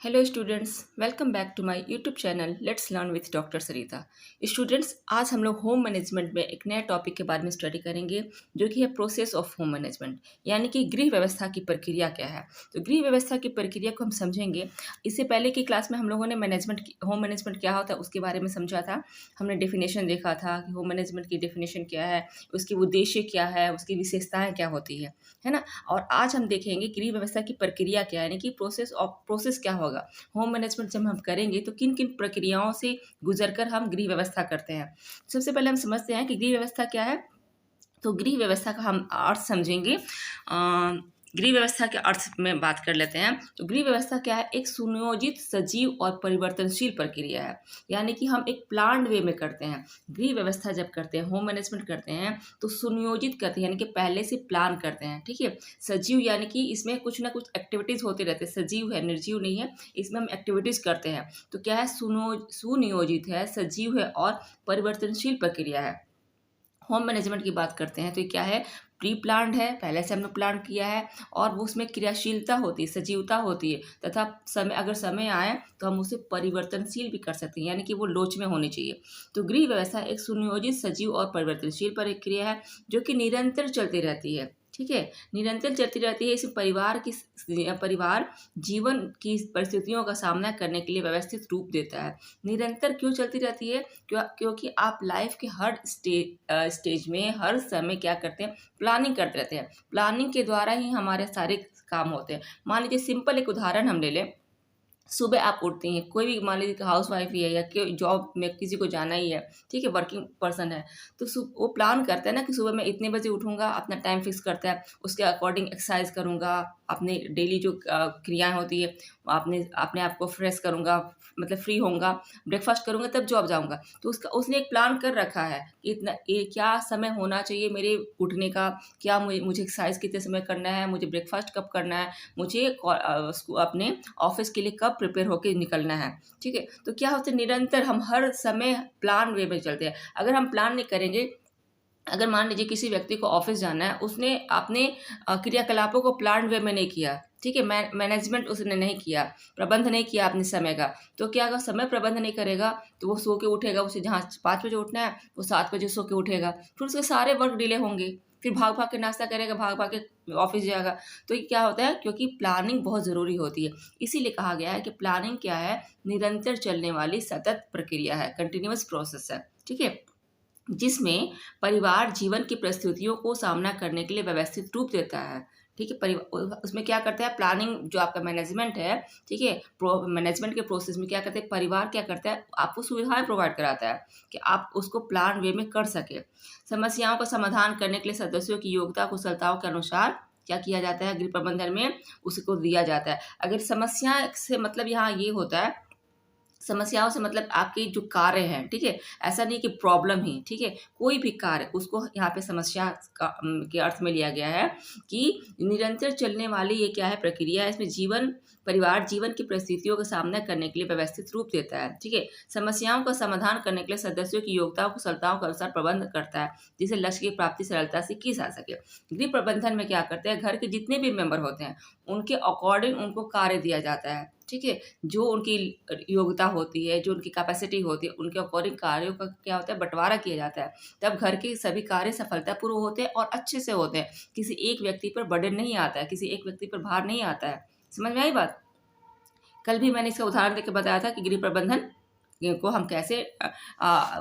Hello students, welcome back to my YouTube channel let's learn with doctor Sarita. Students, आज हम लोग home management में एक नया टॉपिक के बारे में स्टडी करेंगे जो कि है प्रोसेस ऑफ होम मैनेजमेंट, यानी कि गृह व्यवस्था की प्रक्रिया क्या है। तो गृह व्यवस्था की प्रक्रिया को हम समझेंगे। इससे पहले की क्लास में हम लोगों ने होम मैनेजमेंट क्या होता है उसके बारे में समझा था। हमने डेफिनेशन देखा था कि होम मैनेजमेंट की डेफिनेशन क्या है, उसकी उद्देश्य क्या है, उसकी विशेषताएँ क्या होती है ना। और आज हम देखेंगे गृह व्यवस्था की प्रक्रिया क्या है, यानी कि प्रोसेस क्या होगा। होम मैनेजमेंट जब हम करेंगे तो किन किन प्रक्रियाओं से गुजरकर हम गृह व्यवस्था करते हैं। सबसे पहले हम समझते हैं कि गृह व्यवस्था क्या है। तो गृह व्यवस्था का हम अर्थ समझेंगे। गृह व्यवस्था के अर्थ में बात कर लेते हैं। तो गृह व्यवस्था क्या है? एक सुनियोजित, सजीव और परिवर्तनशील प्रक्रिया है, यानी कि हम एक प्लान्ड वे में करते हैं। गृह व्यवस्था जब करते हैं, होम मैनेजमेंट करते हैं तो सुनियोजित करते हैं, यानी कि पहले से प्लान करते हैं। ठीक है। सजीव यानी कि इसमें कुछ ना कुछ एक्टिविटीज़ होते रहते हैं। सजीव है, निर्जीव नहीं है, इसमें हम एक्टिविटीज़ करते हैं। तो क्या है? सुनियोजित है, सजीव है और परिवर्तनशील प्रक्रिया है। होम मैनेजमेंट की बात करते हैं तो ये क्या है? प्री प्लान्ड है, पहले से हमने प्लान किया है और वो उसमें क्रियाशीलता होती है, सजीवता होती है, तथा अगर समय आए तो हम उसे परिवर्तनशील भी कर सकते हैं, यानी कि वो लोच में होनी चाहिए। तो गृह व्यवस्था एक सुनियोजित, सजीव और परिवर्तनशील प्रक्रिया है जो कि निरंतर चलती रहती है। ठीक है, निरंतर चलती रहती है। इस परिवार जीवन की परिस्थितियों का सामना करने के लिए व्यवस्थित रूप देता है। निरंतर क्यों चलती रहती है? क्योंकि आप लाइफ के हर स्टेज में हर समय क्या करते हैं? प्लानिंग करते रहते हैं। प्लानिंग के द्वारा ही हमारे सारे काम होते हैं। मान लीजिए सिंपल एक उदाहरण हम ले लें। सुबह आप उठती हैं, कोई भी मान लीजिए कि हाउस वाइफ ही है या कोई जॉब में किसी को जाना ही है, ठीक है, वर्किंग पर्सन है, तो वो प्लान करता है ना कि सुबह मैं इतने बजे उठूंगा, अपना टाइम फिक्स करता है, उसके अकॉर्डिंग एक्सरसाइज करूंगा, अपने डेली जो क्रियाएं होती है अपने अपने आप को फ्रेश करूंगा, मतलब फ्री होऊंगा, ब्रेकफास्ट करूंगा, तब जॉब जाऊंगा। तो उसने एक प्लान कर रखा है कि इतना ये क्या समय होना चाहिए मेरे उठने का, क्या मुझे एक्सरसाइज कितने समय करना है, मुझे ब्रेकफास्ट कब करना है, मुझे अपने ऑफिस के लिए कब प्रिपेयर होकर निकलना है। ठीक है। तो क्या होता है? निरंतर हम हर समय प्लान वे में चलते हैं। अगर हम प्लान नहीं करेंगे, अगर मान लीजिए किसी व्यक्ति को ऑफिस जाना है, उसने अपने क्रियाकलापों को प्लान वे में नहीं किया, ठीक है, मैनेजमेंट उसने नहीं किया, प्रबंध नहीं किया अपने समय का, तो क्या अगर समय प्रबंध नहीं करेगा तो वो सो के उठेगा, उसे जहाँ 5 बजे उठना है वो 7 बजे सो के उठेगा, फिर उसके सारे वर्क डिले होंगे, फिर भाग भाग के नाश्ता करेगा, भाग भाग के ऑफिस जाएगा। तो ये क्या होता है? क्योंकि प्लानिंग बहुत ज़रूरी होती है। इसीलिए कहा गया है कि प्लानिंग क्या है? निरंतर चलने वाली सतत प्रक्रिया है, कंटिन्यूअस प्रोसेस है। ठीक है, जिसमें परिवार जीवन की परिस्थितियों को सामना करने के लिए व्यवस्थित रूप देता है। ठीक है, उसमें क्या करता है? प्लानिंग जो आपका मैनेजमेंट है, ठीक है, मैनेजमेंट के प्रोसेस में क्या करते हैं? परिवार क्या करता है? आपको सुविधाएं प्रोवाइड कराता है कि आप उसको प्लान वे में कर सके। समस्याओं का समाधान करने के लिए सदस्यों की योग्यता कुशलताओं के अनुसार क्या किया जाता है? गृह प्रबंधन में उसको दिया जाता है। अगर समस्या से मतलब यहाँ ये होता है, समस्याओं से मतलब आपके जो कार्य हैं, ठीक है, ऐसा नहीं कि प्रॉब्लम ही, ठीक है, कोई भी कार्य उसको यहाँ पे समस्या के अर्थ में लिया गया है कि निरंतर चलने वाली ये क्या है? प्रक्रिया है। इसमें परिवार जीवन की परिस्थितियों का सामना करने के लिए व्यवस्थित रूप देता है। ठीक है, समस्याओं का समाधान करने के लिए सदस्यों की योग्यता और कुशलताओं के अनुसार प्रबंध करता है, जिससे लक्ष्य की प्राप्ति सरलता से की जा सके। गृह प्रबंधन में क्या करते हैं? घर के जितने भी मेंबर होते हैं उनके अकॉर्डिंग उनको कार्य दिया जाता है। ठीक है, जो उनकी योग्यता होती है, जो उनकी कैपेसिटी होती है, उनके अकॉर्डिंग कार्यों का क्या होता है? बंटवारा किया जाता है। तब घर के सभी कार्य सफलतापूर्वक होते हैं और अच्छे से होते हैं। किसी एक व्यक्ति पर बर्डन नहीं आता है, किसी एक व्यक्ति पर भार नहीं आता है। समझ में आई बात? कल भी मैंने इसका उदाहरण देकर बताया था कि गृह प्रबंधन को हम कैसे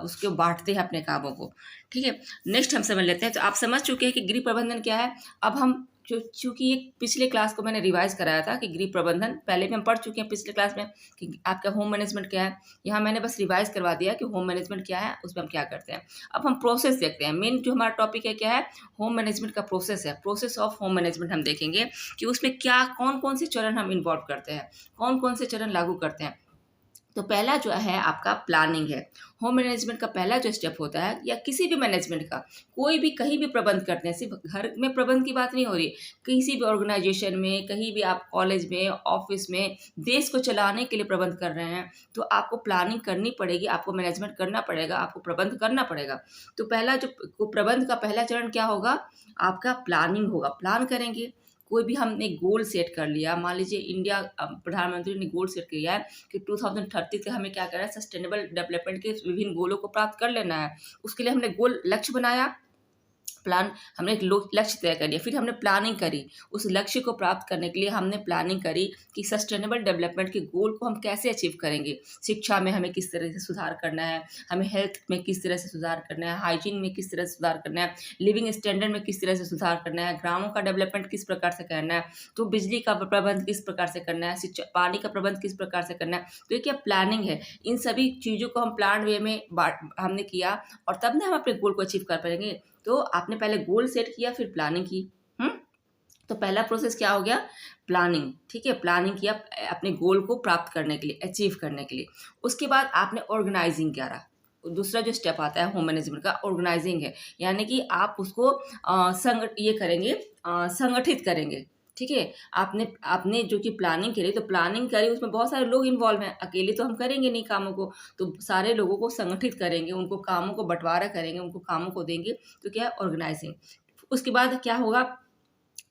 उसको बांटते हैं अपने कामों को। ठीक है, नेक्स्ट हम समझ लेते हैं। तो आप समझ चुके हैं कि गृह प्रबंधन क्या है। अब हम चूंकि ये पिछले क्लास को मैंने रिवाइज कराया था कि गृह प्रबंधन पहले भी हम पढ़ चुके हैं पिछले क्लास में कि आपका होम मैनेजमेंट क्या है। यहाँ मैंने बस रिवाइज करवा दिया कि होम मैनेजमेंट क्या है, उसमें हम क्या करते हैं। अब हम प्रोसेस देखते हैं। मेन जो हमारा टॉपिक है क्या है? होम मैनेजमेंट का प्रोसेस है। प्रोसेस ऑफ होम मैनेजमेंट हम देखेंगे कि उसमें क्या कौन कौन से चरण हम इन्वॉल्व करते हैं, कौन कौन से चरण लागू करते हैं। तो पहला जो है आपका प्लानिंग है। होम मैनेजमेंट का पहला जो स्टेप होता है, या किसी भी मैनेजमेंट का, कोई भी कहीं भी प्रबंध करते हैं, सिर्फ घर में प्रबंध की बात नहीं हो रही, किसी भी ऑर्गेनाइजेशन में, कहीं भी आप कॉलेज में, ऑफिस में, देश को चलाने के लिए प्रबंध कर रहे हैं तो आपको प्लानिंग करनी पड़ेगी, आपको मैनेजमेंट करना पड़ेगा, आपको प्रबंध करना पड़ेगा। तो पहला जो प्रबंध का पहला चरण क्या होगा? आपका प्लानिंग होगा। प्लान करेंगे कोई भी हमने गोल सेट कर लिया, मान लीजिए इंडिया प्रधानमंत्री ने गोल सेट किया है कि 2030 तक हमें क्या करना है, सस्टेनेबल डेवलपमेंट के विभिन्न गोलों को प्राप्त कर लेना है। उसके लिए हमने गोल लक्ष्य बनाया, प्लान, हमने एक लक्ष्य तय कर लिया, फिर हमने प्लानिंग करी। उस लक्ष्य को प्राप्त करने के लिए हमने प्लानिंग करी कि सस्टेनेबल डेवलपमेंट के गोल को हम कैसे अचीव करेंगे। शिक्षा में हमें किस तरह से सुधार करना है, हमें हेल्थ में किस तरह से सुधार करना है, हाइजीन में किस तरह से सुधार करना है, लिविंग स्टैंडर्ड में किस तरह से सुधार करना है, ग्रामों का डेवलपमेंट किस प्रकार से करना है, तो बिजली का प्रबंध किस प्रकार से करना है, शिक्षा पानी का प्रबंध किस प्रकार से करना है। तो ये क्या प्लानिंग है। इन सभी चीज़ों को हम प्लान वे में हमने किया और तब ना हम अपने गोल को अचीव कर पाएंगे। तो आपने पहले गोल सेट किया, फिर प्लानिंग की। तो पहला प्रोसेस क्या हो गया, प्लानिंग। ठीक है, प्लानिंग किया अपने गोल को प्राप्त करने के लिए, अचीव करने के लिए। उसके बाद आपने ऑर्गेनाइजिंग किया। दूसरा जो स्टेप आता है होम मैनेजमेंट का, ऑर्गेनाइजिंग है, यानी कि आप उसको संगठित करेंगे। ठीक है, आपने आपने जो कि प्लानिंग करी, तो प्लानिंग करी, उसमें बहुत सारे लोग इन्वॉल्व हैं, अकेले तो हम करेंगे नहीं कामों को, तो सारे लोगों को संगठित करेंगे, उनको कामों को बंटवारा करेंगे, उनको कामों को देंगे। तो क्या है, ऑर्गेनाइजिंग। उसके बाद क्या होगा,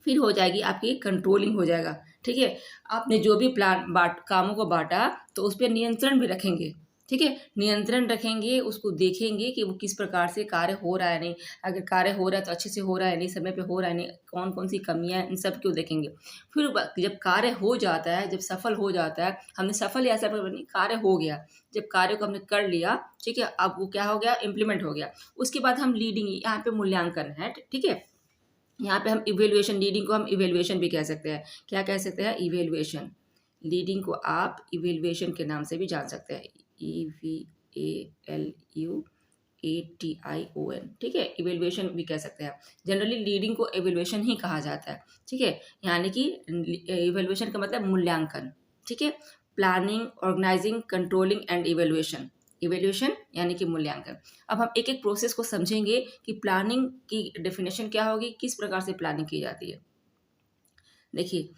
फिर हो जाएगी आपकी कंट्रोलिंग हो जाएगा। ठीक है, आपने जो भी कामों को बांटा, तो उस पर नियंत्रण भी रखेंगे। ठीक है, नियंत्रण रखेंगे, उसको देखेंगे कि वो किस प्रकार से कार्य हो रहा है नहीं, अगर कार्य हो रहा है तो अच्छे से हो रहा है नहीं, समय पे हो रहा है नहीं, कौन कौन सी कमियां हैं, इन सब को देखेंगे। फिर जब कार्य हो जाता है, जब सफल हो जाता है, हमने सफल या असफल नहीं, कार्य हो गया, जब कार्य को हमने कर लिया, ठीक है, अब वो क्या हो गया, इम्प्लीमेंट हो गया। उसके बाद हम लीडिंग, यहाँ पे मूल्यांकन है। ठीक है, यहाँ पे हम इवेल्युएशन, लीडिंग को हम इवेल्युएशन भी कह सकते हैं। क्या कह सकते हैं, इवेल्युएशन। लीडिंग को आप इवेल्युएशन के नाम से भी जान सकते हैं, EVALUATION। ठीक है, इवेल्युएशन भी कह सकते हैं। जनरली लीडिंग को इवेल्युएशन ही कहा जाता है। ठीक है, यानी कि इवेल्युएशन का मतलब मूल्यांकन। ठीक है, planning, organising, controlling and evaluation. Evaluation यानी कि मूल्यांकन। अब हम एक एक प्रोसेस को समझेंगे कि प्लानिंग की डेफिनेशन क्या होगी, किस प्रकार से प्लानिंग की जाती है। देखिए,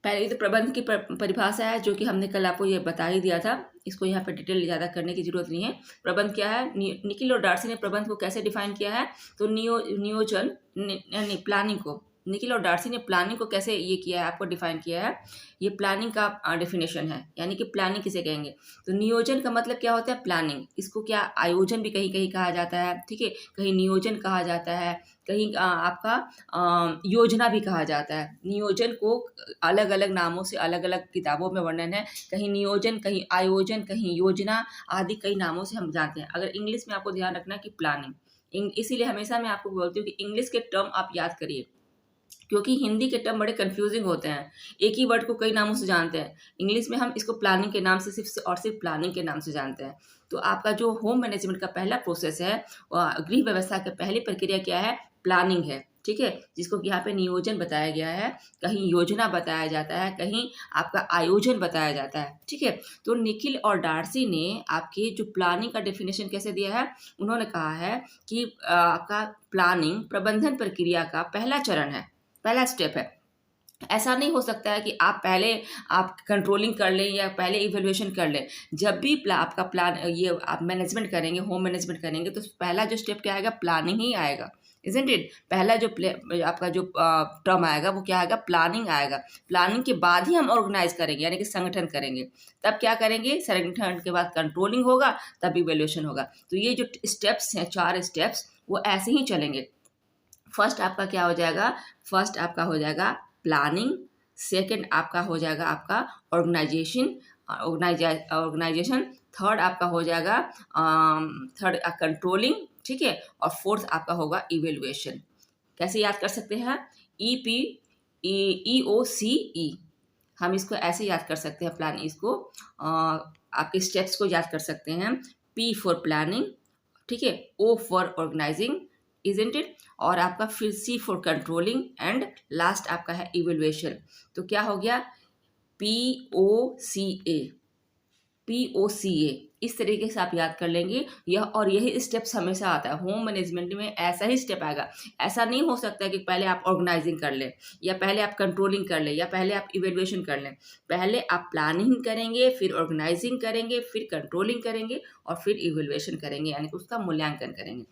पहले तो प्रबंध की परिभाषा है, जो कि हमने कल आपको ये बता ही दिया था, इसको यहाँ पर डिटेल ज़्यादा करने की जरूरत नहीं है। प्रबंध क्या है, निखिल और डार्सी ने प्रबंध को कैसे डिफाइन किया है, तो नियोजन यानी प्लानिंग को, निखिल और डार्सी ने प्लानिंग को कैसे ये किया है, आपको डिफाइन किया है। ये प्लानिंग का डेफिनेशन है, यानी कि प्लानिंग किसे कहेंगे। तो नियोजन का मतलब क्या होता है, प्लानिंग। इसको क्या आयोजन भी कहीं कहीं कहा जाता है। ठीक है, कहीं नियोजन कहा जाता है, कहीं आपका योजना भी कहा जाता है। नियोजन को अलग अलग नामों से अलग अलग किताबों में वर्णन है, कहीं नियोजन, कहीं आयोजन, कहीं योजना, आदि कई नामों से हम जानते हैं। अगर इंग्लिश में आपको ध्यान रखना है कि प्लानिंग, इसीलिए हमेशा मैं आपको बोलती हूँ कि इंग्लिश के टर्म आप याद करिए, क्योंकि हिंदी के टर्म बड़े कंफ्यूजिंग होते हैं, एक ही वर्ड को कई नामों से जानते हैं। इंग्लिश में हम इसको प्लानिंग के नाम से सिर्फ प्लानिंग के नाम से जानते हैं। तो आपका जो होम मैनेजमेंट का पहला प्रोसेस है, गृह व्यवस्था की पहली प्रक्रिया क्या है, प्लानिंग है। ठीक है, जिसको यहाँ पे नियोजन बताया गया है, कहीं योजना बताया जाता है, कहीं आपका आयोजन बताया जाता है। ठीक है, तो निखिल और डार्सी ने आपके जो प्लानिंग का डेफिनेशन कैसे दिया है, उन्होंने कहा है कि आपका प्लानिंग प्रबंधन प्रक्रिया का पहला चरण है, पहला स्टेप है। ऐसा नहीं हो सकता है कि आप कंट्रोलिंग कर लें या पहले इवेल्युएशन कर लें। जब भी आपका प्लान, ये आप मैनेजमेंट करेंगे, होम मैनेजमेंट करेंगे, तो पहला जो स्टेप क्या आएगा, प्लानिंग ही आएगा। इजंट इट, पहला जो आपका जो टर्म आएगा वो क्या आएगा, प्लानिंग आएगा। प्लानिंग के बाद ही हम ऑर्गेनाइज करेंगे, यानी कि संगठन करेंगे। तब क्या करेंगे, संगठन के बाद कंट्रोलिंग होगा, तब इवेल्युएशन होगा। तो ये जो स्टेप्स हैं, 4 स्टेप्स, वो ऐसे ही चलेंगे। फर्स्ट आपका क्या हो जाएगा, फर्स्ट आपका हो जाएगा प्लानिंग, सेकंड आपका हो जाएगा आपका ऑर्गेनाइजेशन, थर्ड आपका हो जाएगा कंट्रोलिंग। ठीक है, और फोर्थ आपका होगा इवेल्युएशन। कैसे याद कर सकते हैं, EPEOCE, हम इसको ऐसे याद कर सकते हैं, प्लान, इसको आपके स्टेप्स को याद कर सकते हैं। P फॉर प्लानिंग, ठीक है, O for organising, isn't it, और आपका फिर C for controlling, and last आपका है इवेल्युएशन। तो क्या हो गया, POCA, इस तरीके से आप याद कर लेंगे यह, और यही स्टेप्स हमेशा आता है होम मैनेजमेंट में, ऐसा ही स्टेप आएगा। ऐसा नहीं हो सकता कि पहले आप ऑर्गेनाइजिंग कर लें, या पहले आप कंट्रोलिंग कर लें, या पहले आप इवेल्युएशन कर लें। पहले आप प्लानिंग करेंगे, फिर ऑर्गेनाइजिंग करेंगे, फिर कंट्रोलिंग करेंगे, और फिर इवेल्युएशन करेंगे, यानी उसका मूल्यांकन करेंगे।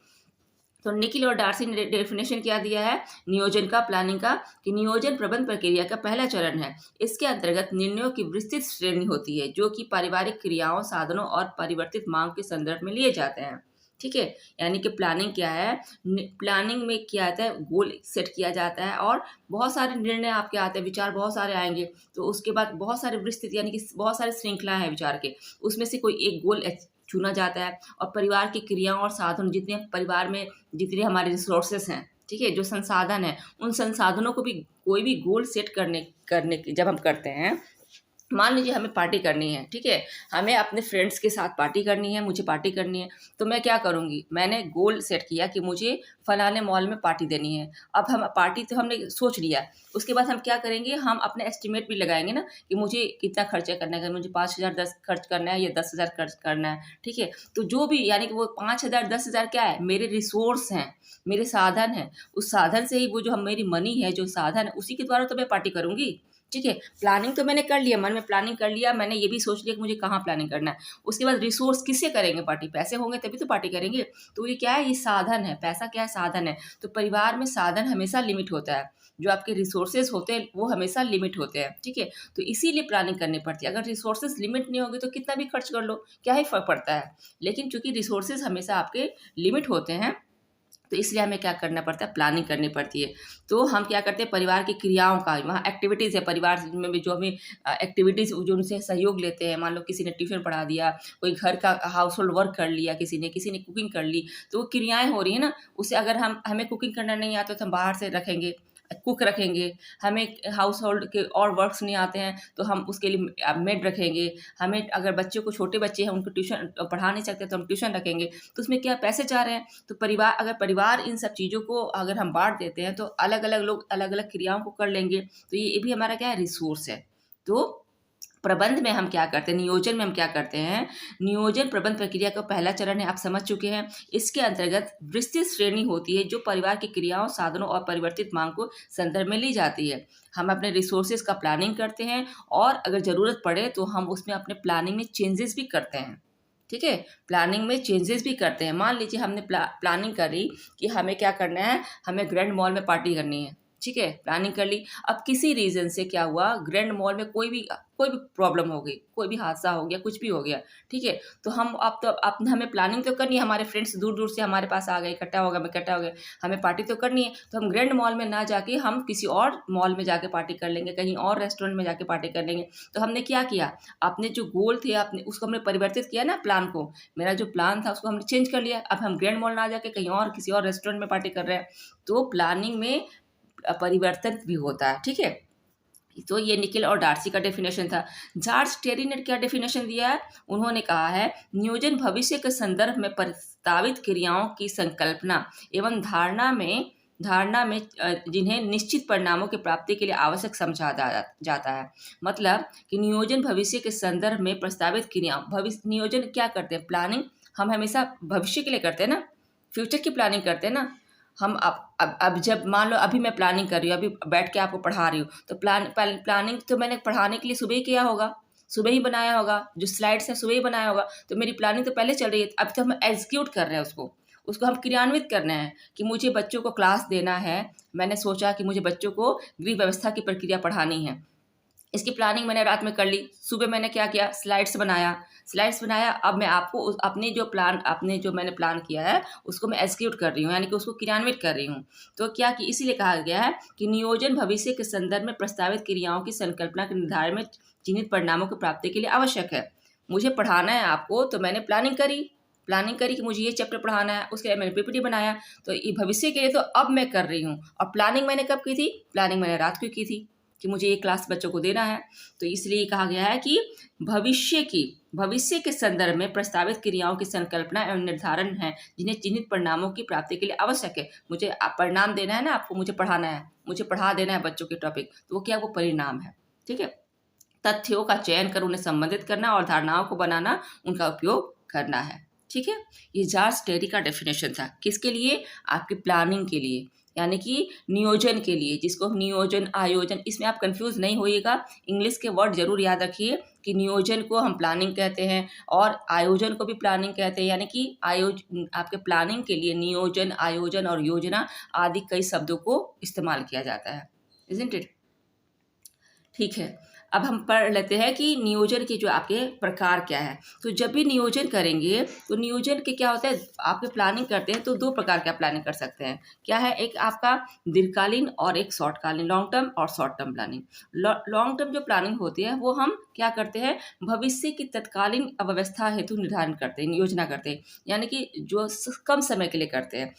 तो निखिल और डार्सी ने डेफिनेशन क्या दिया है नियोजन का, प्लानिंग का, कि नियोजन प्रबंध प्रक्रिया का पहला चरण है। इसके अंतर्गत निर्णयों की विस्तृत श्रेणी होती है जो कि पारिवारिक क्रियाओं, साधनों और परिवर्तित मांग के संदर्भ में लिए जाते हैं। ठीक है, यानी कि प्लानिंग क्या है, प्लानिंग में क्या आता है, गोल सेट किया जाता है और बहुत सारे निर्णय आपके आते हैं, विचार बहुत सारे आएंगे, तो उसके बाद बहुत सारे विस्तृत यानी कि बहुत सारे श्रृंखला है विचार के, उसमें से कोई एक गोल चुना जाता है और परिवार की क्रियाओं और साधन, जितने परिवार में जितने हमारे रिसोर्सेस हैं, ठीक है, जो संसाधन है, उन संसाधनों को भी कोई भी गोल सेट करने जब हम करते हैं, मान लीजिए हमें पार्टी करनी है, ठीक है, हमें अपने फ्रेंड्स के साथ पार्टी करनी है, मुझे पार्टी करनी है, तो मैं क्या करूँगी, मैंने गोल सेट किया कि मुझे फलाने मॉल में पार्टी देनी है। अब हम पार्टी तो हमने सोच लिया, उसके बाद हम क्या करेंगे, हम अपने एस्टिमेट भी लगाएंगे ना कि मुझे कितना खर्चा करना है, मुझे 5,000 खर्च करना है या 10,000 खर्च करना है। ठीक है, तो जो भी यानी कि वो 5,000 10,000 क्या है, मेरे रिसोर्स हैं, मेरे साधन हैं, उस साधन से ही वो जो हम मेरी मनी है, जो साधन है, उसी के द्वारा तो मैं पार्टी करूँगी। ठीक है, प्लानिंग तो मैंने कर लिया, मन में प्लानिंग कर लिया, मैंने ये भी सोच लिया कि मुझे कहाँ प्लानिंग करना है। उसके बाद रिसोर्स किससे करेंगे पार्टी, पैसे होंगे तभी तो पार्टी करेंगे। तो ये क्या है, ये साधन है, पैसा क्या है, साधन है। तो परिवार में साधन हमेशा लिमिट होता है, जो आपके रिसोर्सेज होते हैं वो हमेशा लिमिट होते हैं। ठीक है, तो इसीलिए प्लानिंग करनी पड़ती है। अगर रिसोर्सेज लिमिट नहीं होगी तो कितना भी खर्च कर लो, क्या ही फर्क पड़ता है। लेकिन चूंकि रिसोर्सेज हमेशा आपके लिमिट होते हैं, तो इसलिए हमें क्या करना पड़ता है, प्लानिंग करनी पड़ती है। तो हम क्या करते हैं, परिवार की क्रियाओं का, वहाँ एक्टिविटीज़ है परिवार में भी, जो हमें एक्टिविटीज़ जो उनसे सहयोग लेते हैं, मान लो किसी ने ट्यूशन पढ़ा दिया, कोई घर का हाउस होल्ड वर्क कर लिया, किसी ने कुकिंग कर ली, तो वो क्रियाएँ हो रही है ना। उससे अगर हमें कुकिंग करना नहीं आता तो हम बाहर से रखेंगे, कुक रखेंगे। हमें हाउस होल्ड के और वर्क्स नहीं आते हैं तो हम उसके लिए मेड रखेंगे। हमें अगर बच्चों को, छोटे बच्चे हैं उनको ट्यूशन पढ़ा नहीं सकते तो हम ट्यूशन रखेंगे। तो उसमें क्या पैसे जा रहे हैं। तो परिवार इन सब चीज़ों को अगर हम बांट देते हैं तो अलग अलग लोग अलग अलग क्रियाओं को कर लेंगे, तो ये भी हमारा क्या है, रिसोर्स है। तो प्रबंध में हम क्या करते हैं, नियोजन में हम क्या करते हैं, नियोजन प्रबंध प्रक्रिया का पहला चरण है, आप समझ चुके हैं। इसके अंतर्गत विस्तृत श्रेणी होती है जो परिवार की क्रियाओं, साधनों और परिवर्तित मांग को संदर्भ में ली जाती है। हम अपने रिसोर्सेज का प्लानिंग करते हैं और अगर ज़रूरत पड़े तो हम उसमें अपने प्लानिंग में चेंजेस भी करते हैं। ठीक है, प्लानिंग में चेंजेस भी करते हैं। मान लीजिए हमने प्लानिंग करी कि हमें क्या करना है, हमें ग्रैंड मॉल में पार्टी करनी है। ठीक है, प्लानिंग कर ली। अब किसी रीज़न से क्या हुआ, ग्रैंड मॉल में कोई भी प्रॉब्लम हो गई, कोई भी हादसा हो गया, कुछ भी हो गया। ठीक है, तो अब हमें प्लानिंग तो करनी है, हमारे फ्रेंड्स दूर दूर से हमारे पास आ गए, इकट्ठा हो गए, हमें पार्टी तो करनी है। तो हम ग्रैंड मॉल में ना जाके हम किसी और मॉल में जाके पार्टी कर लेंगे, कहीं और रेस्टोरेंट में जाके पार्टी कर लेंगे। तो हमने क्या किया, अपने जो गोल थे अपने, उसको हमने परिवर्तित किया ना, प्लान को। मेरा जो प्लान था उसको हमने चेंज कर लिया। अब हम ग्रैंड मॉल ना जाके कहीं और किसी और रेस्टोरेंट में पार्टी कर रहे हैं। तो प्लानिंग में परिवर्तन भी होता है। ठीक है, तो ये निखिल और डार्सी का डेफिनेशन था। जॉर्ज टेरी ने क्या डेफिनेशन दिया है, उन्होंने कहा है, नियोजन भविष्य के संदर्भ में प्रस्तावित क्रियाओं की संकल्पना एवं धारणा में जिन्हें निश्चित परिणामों की प्राप्ति के लिए आवश्यक समझा जाता है। मतलब कि नियोजन भविष्य के संदर्भ में प्रस्तावित क्रियाओं, भविष्य नियोजन क्या करते हैं, प्लानिंग हम हमेशा भविष्य के लिए करते हैं ना, फ्यूचर की प्लानिंग करते हैं ना। हम अब जब मान लो अभी मैं प्लानिंग कर रही हूँ, अभी बैठ के आपको पढ़ा रही हूँ, तो प्लानिंग तो मैंने पढ़ाने के लिए सुबह ही किया होगा, सुबह ही बनाया होगा, जो स्लाइड्स हैं सुबह ही बनाया होगा। तो मेरी प्लानिंग तो पहले चल रही है, अब तो हम एग्जीक्यूट कर रहे हैं उसको हम क्रियान्वित करना है कि मुझे बच्चों को क्लास देना है। मैंने सोचा कि मुझे बच्चों को गृह व्यवस्था की प्रक्रिया पढ़ानी है, इसकी प्लानिंग मैंने रात में कर ली। सुबह मैंने क्या किया, स्लाइड्स बनाया। अब मैं आपको अपने जो मैंने प्लान किया है उसको मैं एग्जीक्यूट कर रही हूँ, यानी कि उसको क्रियान्वित कर रही हूँ। तो क्या कि इसीलिए कहा गया है कि नियोजन भविष्य के संदर्भ में प्रस्तावित क्रियाओं की संकल्पना के निर्धारण में चिन्हित परिणामों की प्राप्ति के लिए आवश्यक है। मुझे पढ़ाना है आपको, तो मैंने प्लानिंग करी कि मुझे ये चैप्टर पढ़ाना है, उसके लिए मैंने पीपीटी बनाया। तो ये भविष्य के लिए तो अब मैं कर रही हूँ। और प्लानिंग मैंने कब की थी, प्लानिंग मैंने रात को की थी कि मुझे ये क्लास बच्चों को देना है। तो इसलिए कहा गया है कि भविष्य के संदर्भ में प्रस्तावित क्रियाओं की संकल्पना एवं निर्धारण है जिन्हें चिन्हित परिणामों की प्राप्ति के लिए आवश्यक है। मुझे परिणाम देना है ना आपको, मुझे पढ़ाना है, मुझे पढ़ा देना है बच्चों के टॉपिक, तो वो क्या, वो परिणाम है। ठीक है, तथ्यों का चयन कर उन्हें संबंधित करना और धारणाओं को बनाना, उनका उपयोग करना है। ठीक है, ये जॉर्ज टेरी का डेफिनेशन था, किसके लिए, आपकी प्लानिंग के लिए, यानी कि नियोजन के लिए, जिसको हम नियोजन, आयोजन, इसमें आप कंफ्यूज नहीं होइएगा। इंग्लिश के वर्ड जरूर याद रखिए, कि नियोजन को हम प्लानिंग कहते हैं और आयोजन को भी प्लानिंग कहते हैं, यानी कि आपके प्लानिंग के लिए नियोजन, आयोजन और योजना आदि कई शब्दों को इस्तेमाल किया जाता है, इज़न्ट इट? ठीक है, अब हम पढ़ लेते हैं कि नियोजन के जो आपके प्रकार क्या है। तो जब भी नियोजन करेंगे तो नियोजन के क्या होता है, आपके प्लानिंग करते हैं तो दो प्रकार का प्लानिंग कर सकते हैं। क्या है, एक आपका दीर्घकालीन और एक शॉर्टकालीन, लॉन्ग टर्म और short term planning. Long term जो प्लानिंग होती है वो हम क्या करते हैं, भविष्य की तत्कालीन अव्यवस्था हेतु निर्धारण करते हैं, योजना करते हैं, यानी कि जो कम समय के लिए करते हैं।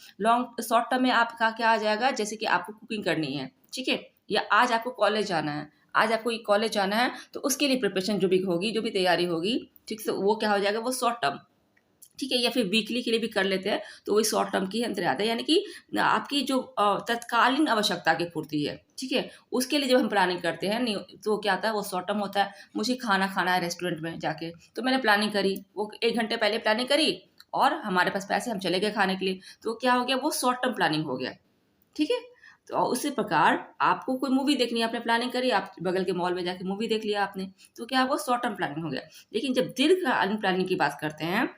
शॉर्ट टर्म में आपका क्या आ जाएगा, जैसे कि आपको कुकिंग करनी है, ठीक है, या आज आपको कॉलेज जाना है, आज आपको कॉलेज जाना है तो उसके लिए प्रिपरेशन जो भी होगी, जो भी तैयारी होगी, ठीक है, वो क्या हो जाएगा, वो शॉर्ट टर्म, ठीक है, या फिर वीकली के लिए भी कर लेते हैं तो वही शॉर्ट टर्म की अंतर आता है, यानी कि आपकी जो तत्कालीन आवश्यकता की पूर्ति है, ठीक है, उसके लिए जब हम प्लानिंग करते हैं तो क्या आता है, वो शॉर्ट टर्म होता है। मुझे खाना खाना है रेस्टोरेंट में जाके, तो मैंने प्लानिंग करी, वो 1 घंटे पहले प्लानिंग करी और हमारे पास पैसे, हम चले गए खाने के लिए, तो क्या हो गया, वो शॉर्ट टर्म प्लानिंग हो गया, ठीक है। तो उसी प्रकार आपको कोई मूवी देखनी है, आपने प्लानिंग करी, आप बगल के मॉल में जाके मूवी देख लिया आपने, तो क्या वो शॉर्ट टर्म प्लानिंग हो गया। लेकिन जब दीर्घकालीन प्लानिंग की बात करते हैं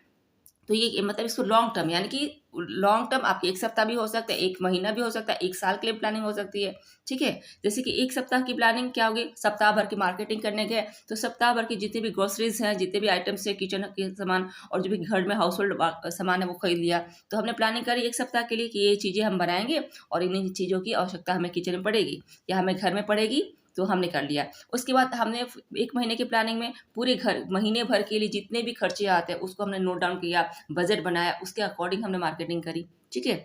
तो ये मतलब इसको लॉन्ग टर्म, यानी कि लॉन्ग टर्म आपके 1 सप्ताह भी हो सकता है, 1 महीना भी हो सकता है, 1 साल के लिए प्लानिंग हो सकती है, ठीक है। जैसे कि 1 सप्ताह की प्लानिंग क्या होगी, सप्ताह भर की मार्केटिंग करने गए तो सप्ताह भर की जितनी भी ग्रोसरीज हैं, जितने भी आइटम्स है, किचन के सामान और जो भी घर में हाउस होल्ड सामान है वो खरीद लिया। तो हमने प्लानिंग करी 1 सप्ताह के लिए कि ये चीज़ें हम बनाएंगे और इन चीज़ों की आवश्यकता हमें किचन में पड़ेगी या हमें घर में पड़ेगी, तो हमने कर लिया। उसके बाद हमने 1 महीने की प्लानिंग में पूरे घर महीने भर के लिए जितने भी खर्चे आते हैं उसको हमने नोट डाउन किया, बजट बनाया, उसके अकॉर्डिंग हमने मार्केटिंग करी, ठीक है।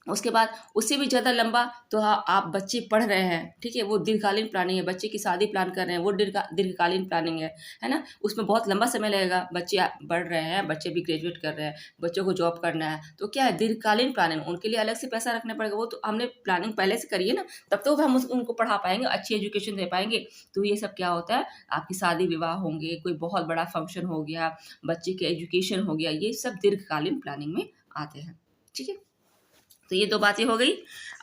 उसके बाद उससे भी ज़्यादा लंबा तो आप बच्चे पढ़ रहे हैं, ठीक है, वो दीर्घकालीन प्लानिंग है, बच्चे की शादी प्लान कर रहे हैं, वो दीर्घकालीन प्लानिंग है ना, उसमें बहुत लंबा समय लगेगा, बच्चे बढ़ रहे हैं, बच्चे भी ग्रेजुएट कर रहे हैं, बच्चों को जॉब करना है, तो क्या है दीर्घकालीन प्लानिंग, उनके लिए अलग से पैसा रखना पड़ेगा, वो तो हमने प्लानिंग पहले से करी है ना, तब तो हम उनको पढ़ा पाएंगे, अच्छी एजुकेशन दे पाएंगे। तो ये सब क्या होता है, आपकी शादी विवाह होंगे, कोई बहुत बड़ा फंक्शन हो गया, बच्चे के एजुकेशन हो गया, ये सब दीर्घकालीन प्लानिंग में आते हैं, ठीक है। तो ये 2 बातें हो गई।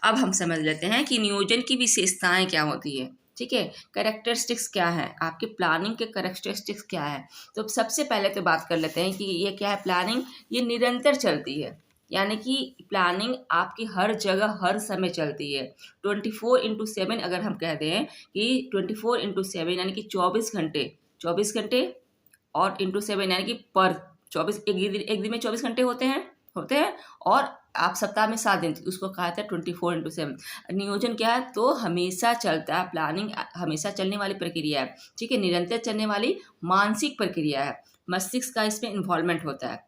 अब हम समझ लेते हैं कि नियोजन की विशेषताएं क्या होती है, ठीक है, कैरेक्टरिस्टिक्स क्या है, आपके प्लानिंग के कैरेक्टरिस्टिक्स क्या है। तो सबसे पहले तो बात कर लेते हैं कि ये क्या है, प्लानिंग ये निरंतर चलती है, यानी कि प्लानिंग आपकी हर जगह हर समय चलती है, 24/7। अगर हम कह दें कि 24/7 यानी कि 24 घंटे, 24 घंटे और ×7 यानी कि पर 24, एक दिन में 24 घंटे होते हैं और आप सप्ताह में 7 दिन, उसको कहा था 24/7। नियोजन क्या है, तो हमेशा चलता है, प्लानिंग हमेशा चलने वाली प्रक्रिया है, ठीक है, निरंतर चलने वाली मानसिक प्रक्रिया है, मस्तिष्क का इसमें इन्वॉल्वमेंट होता है।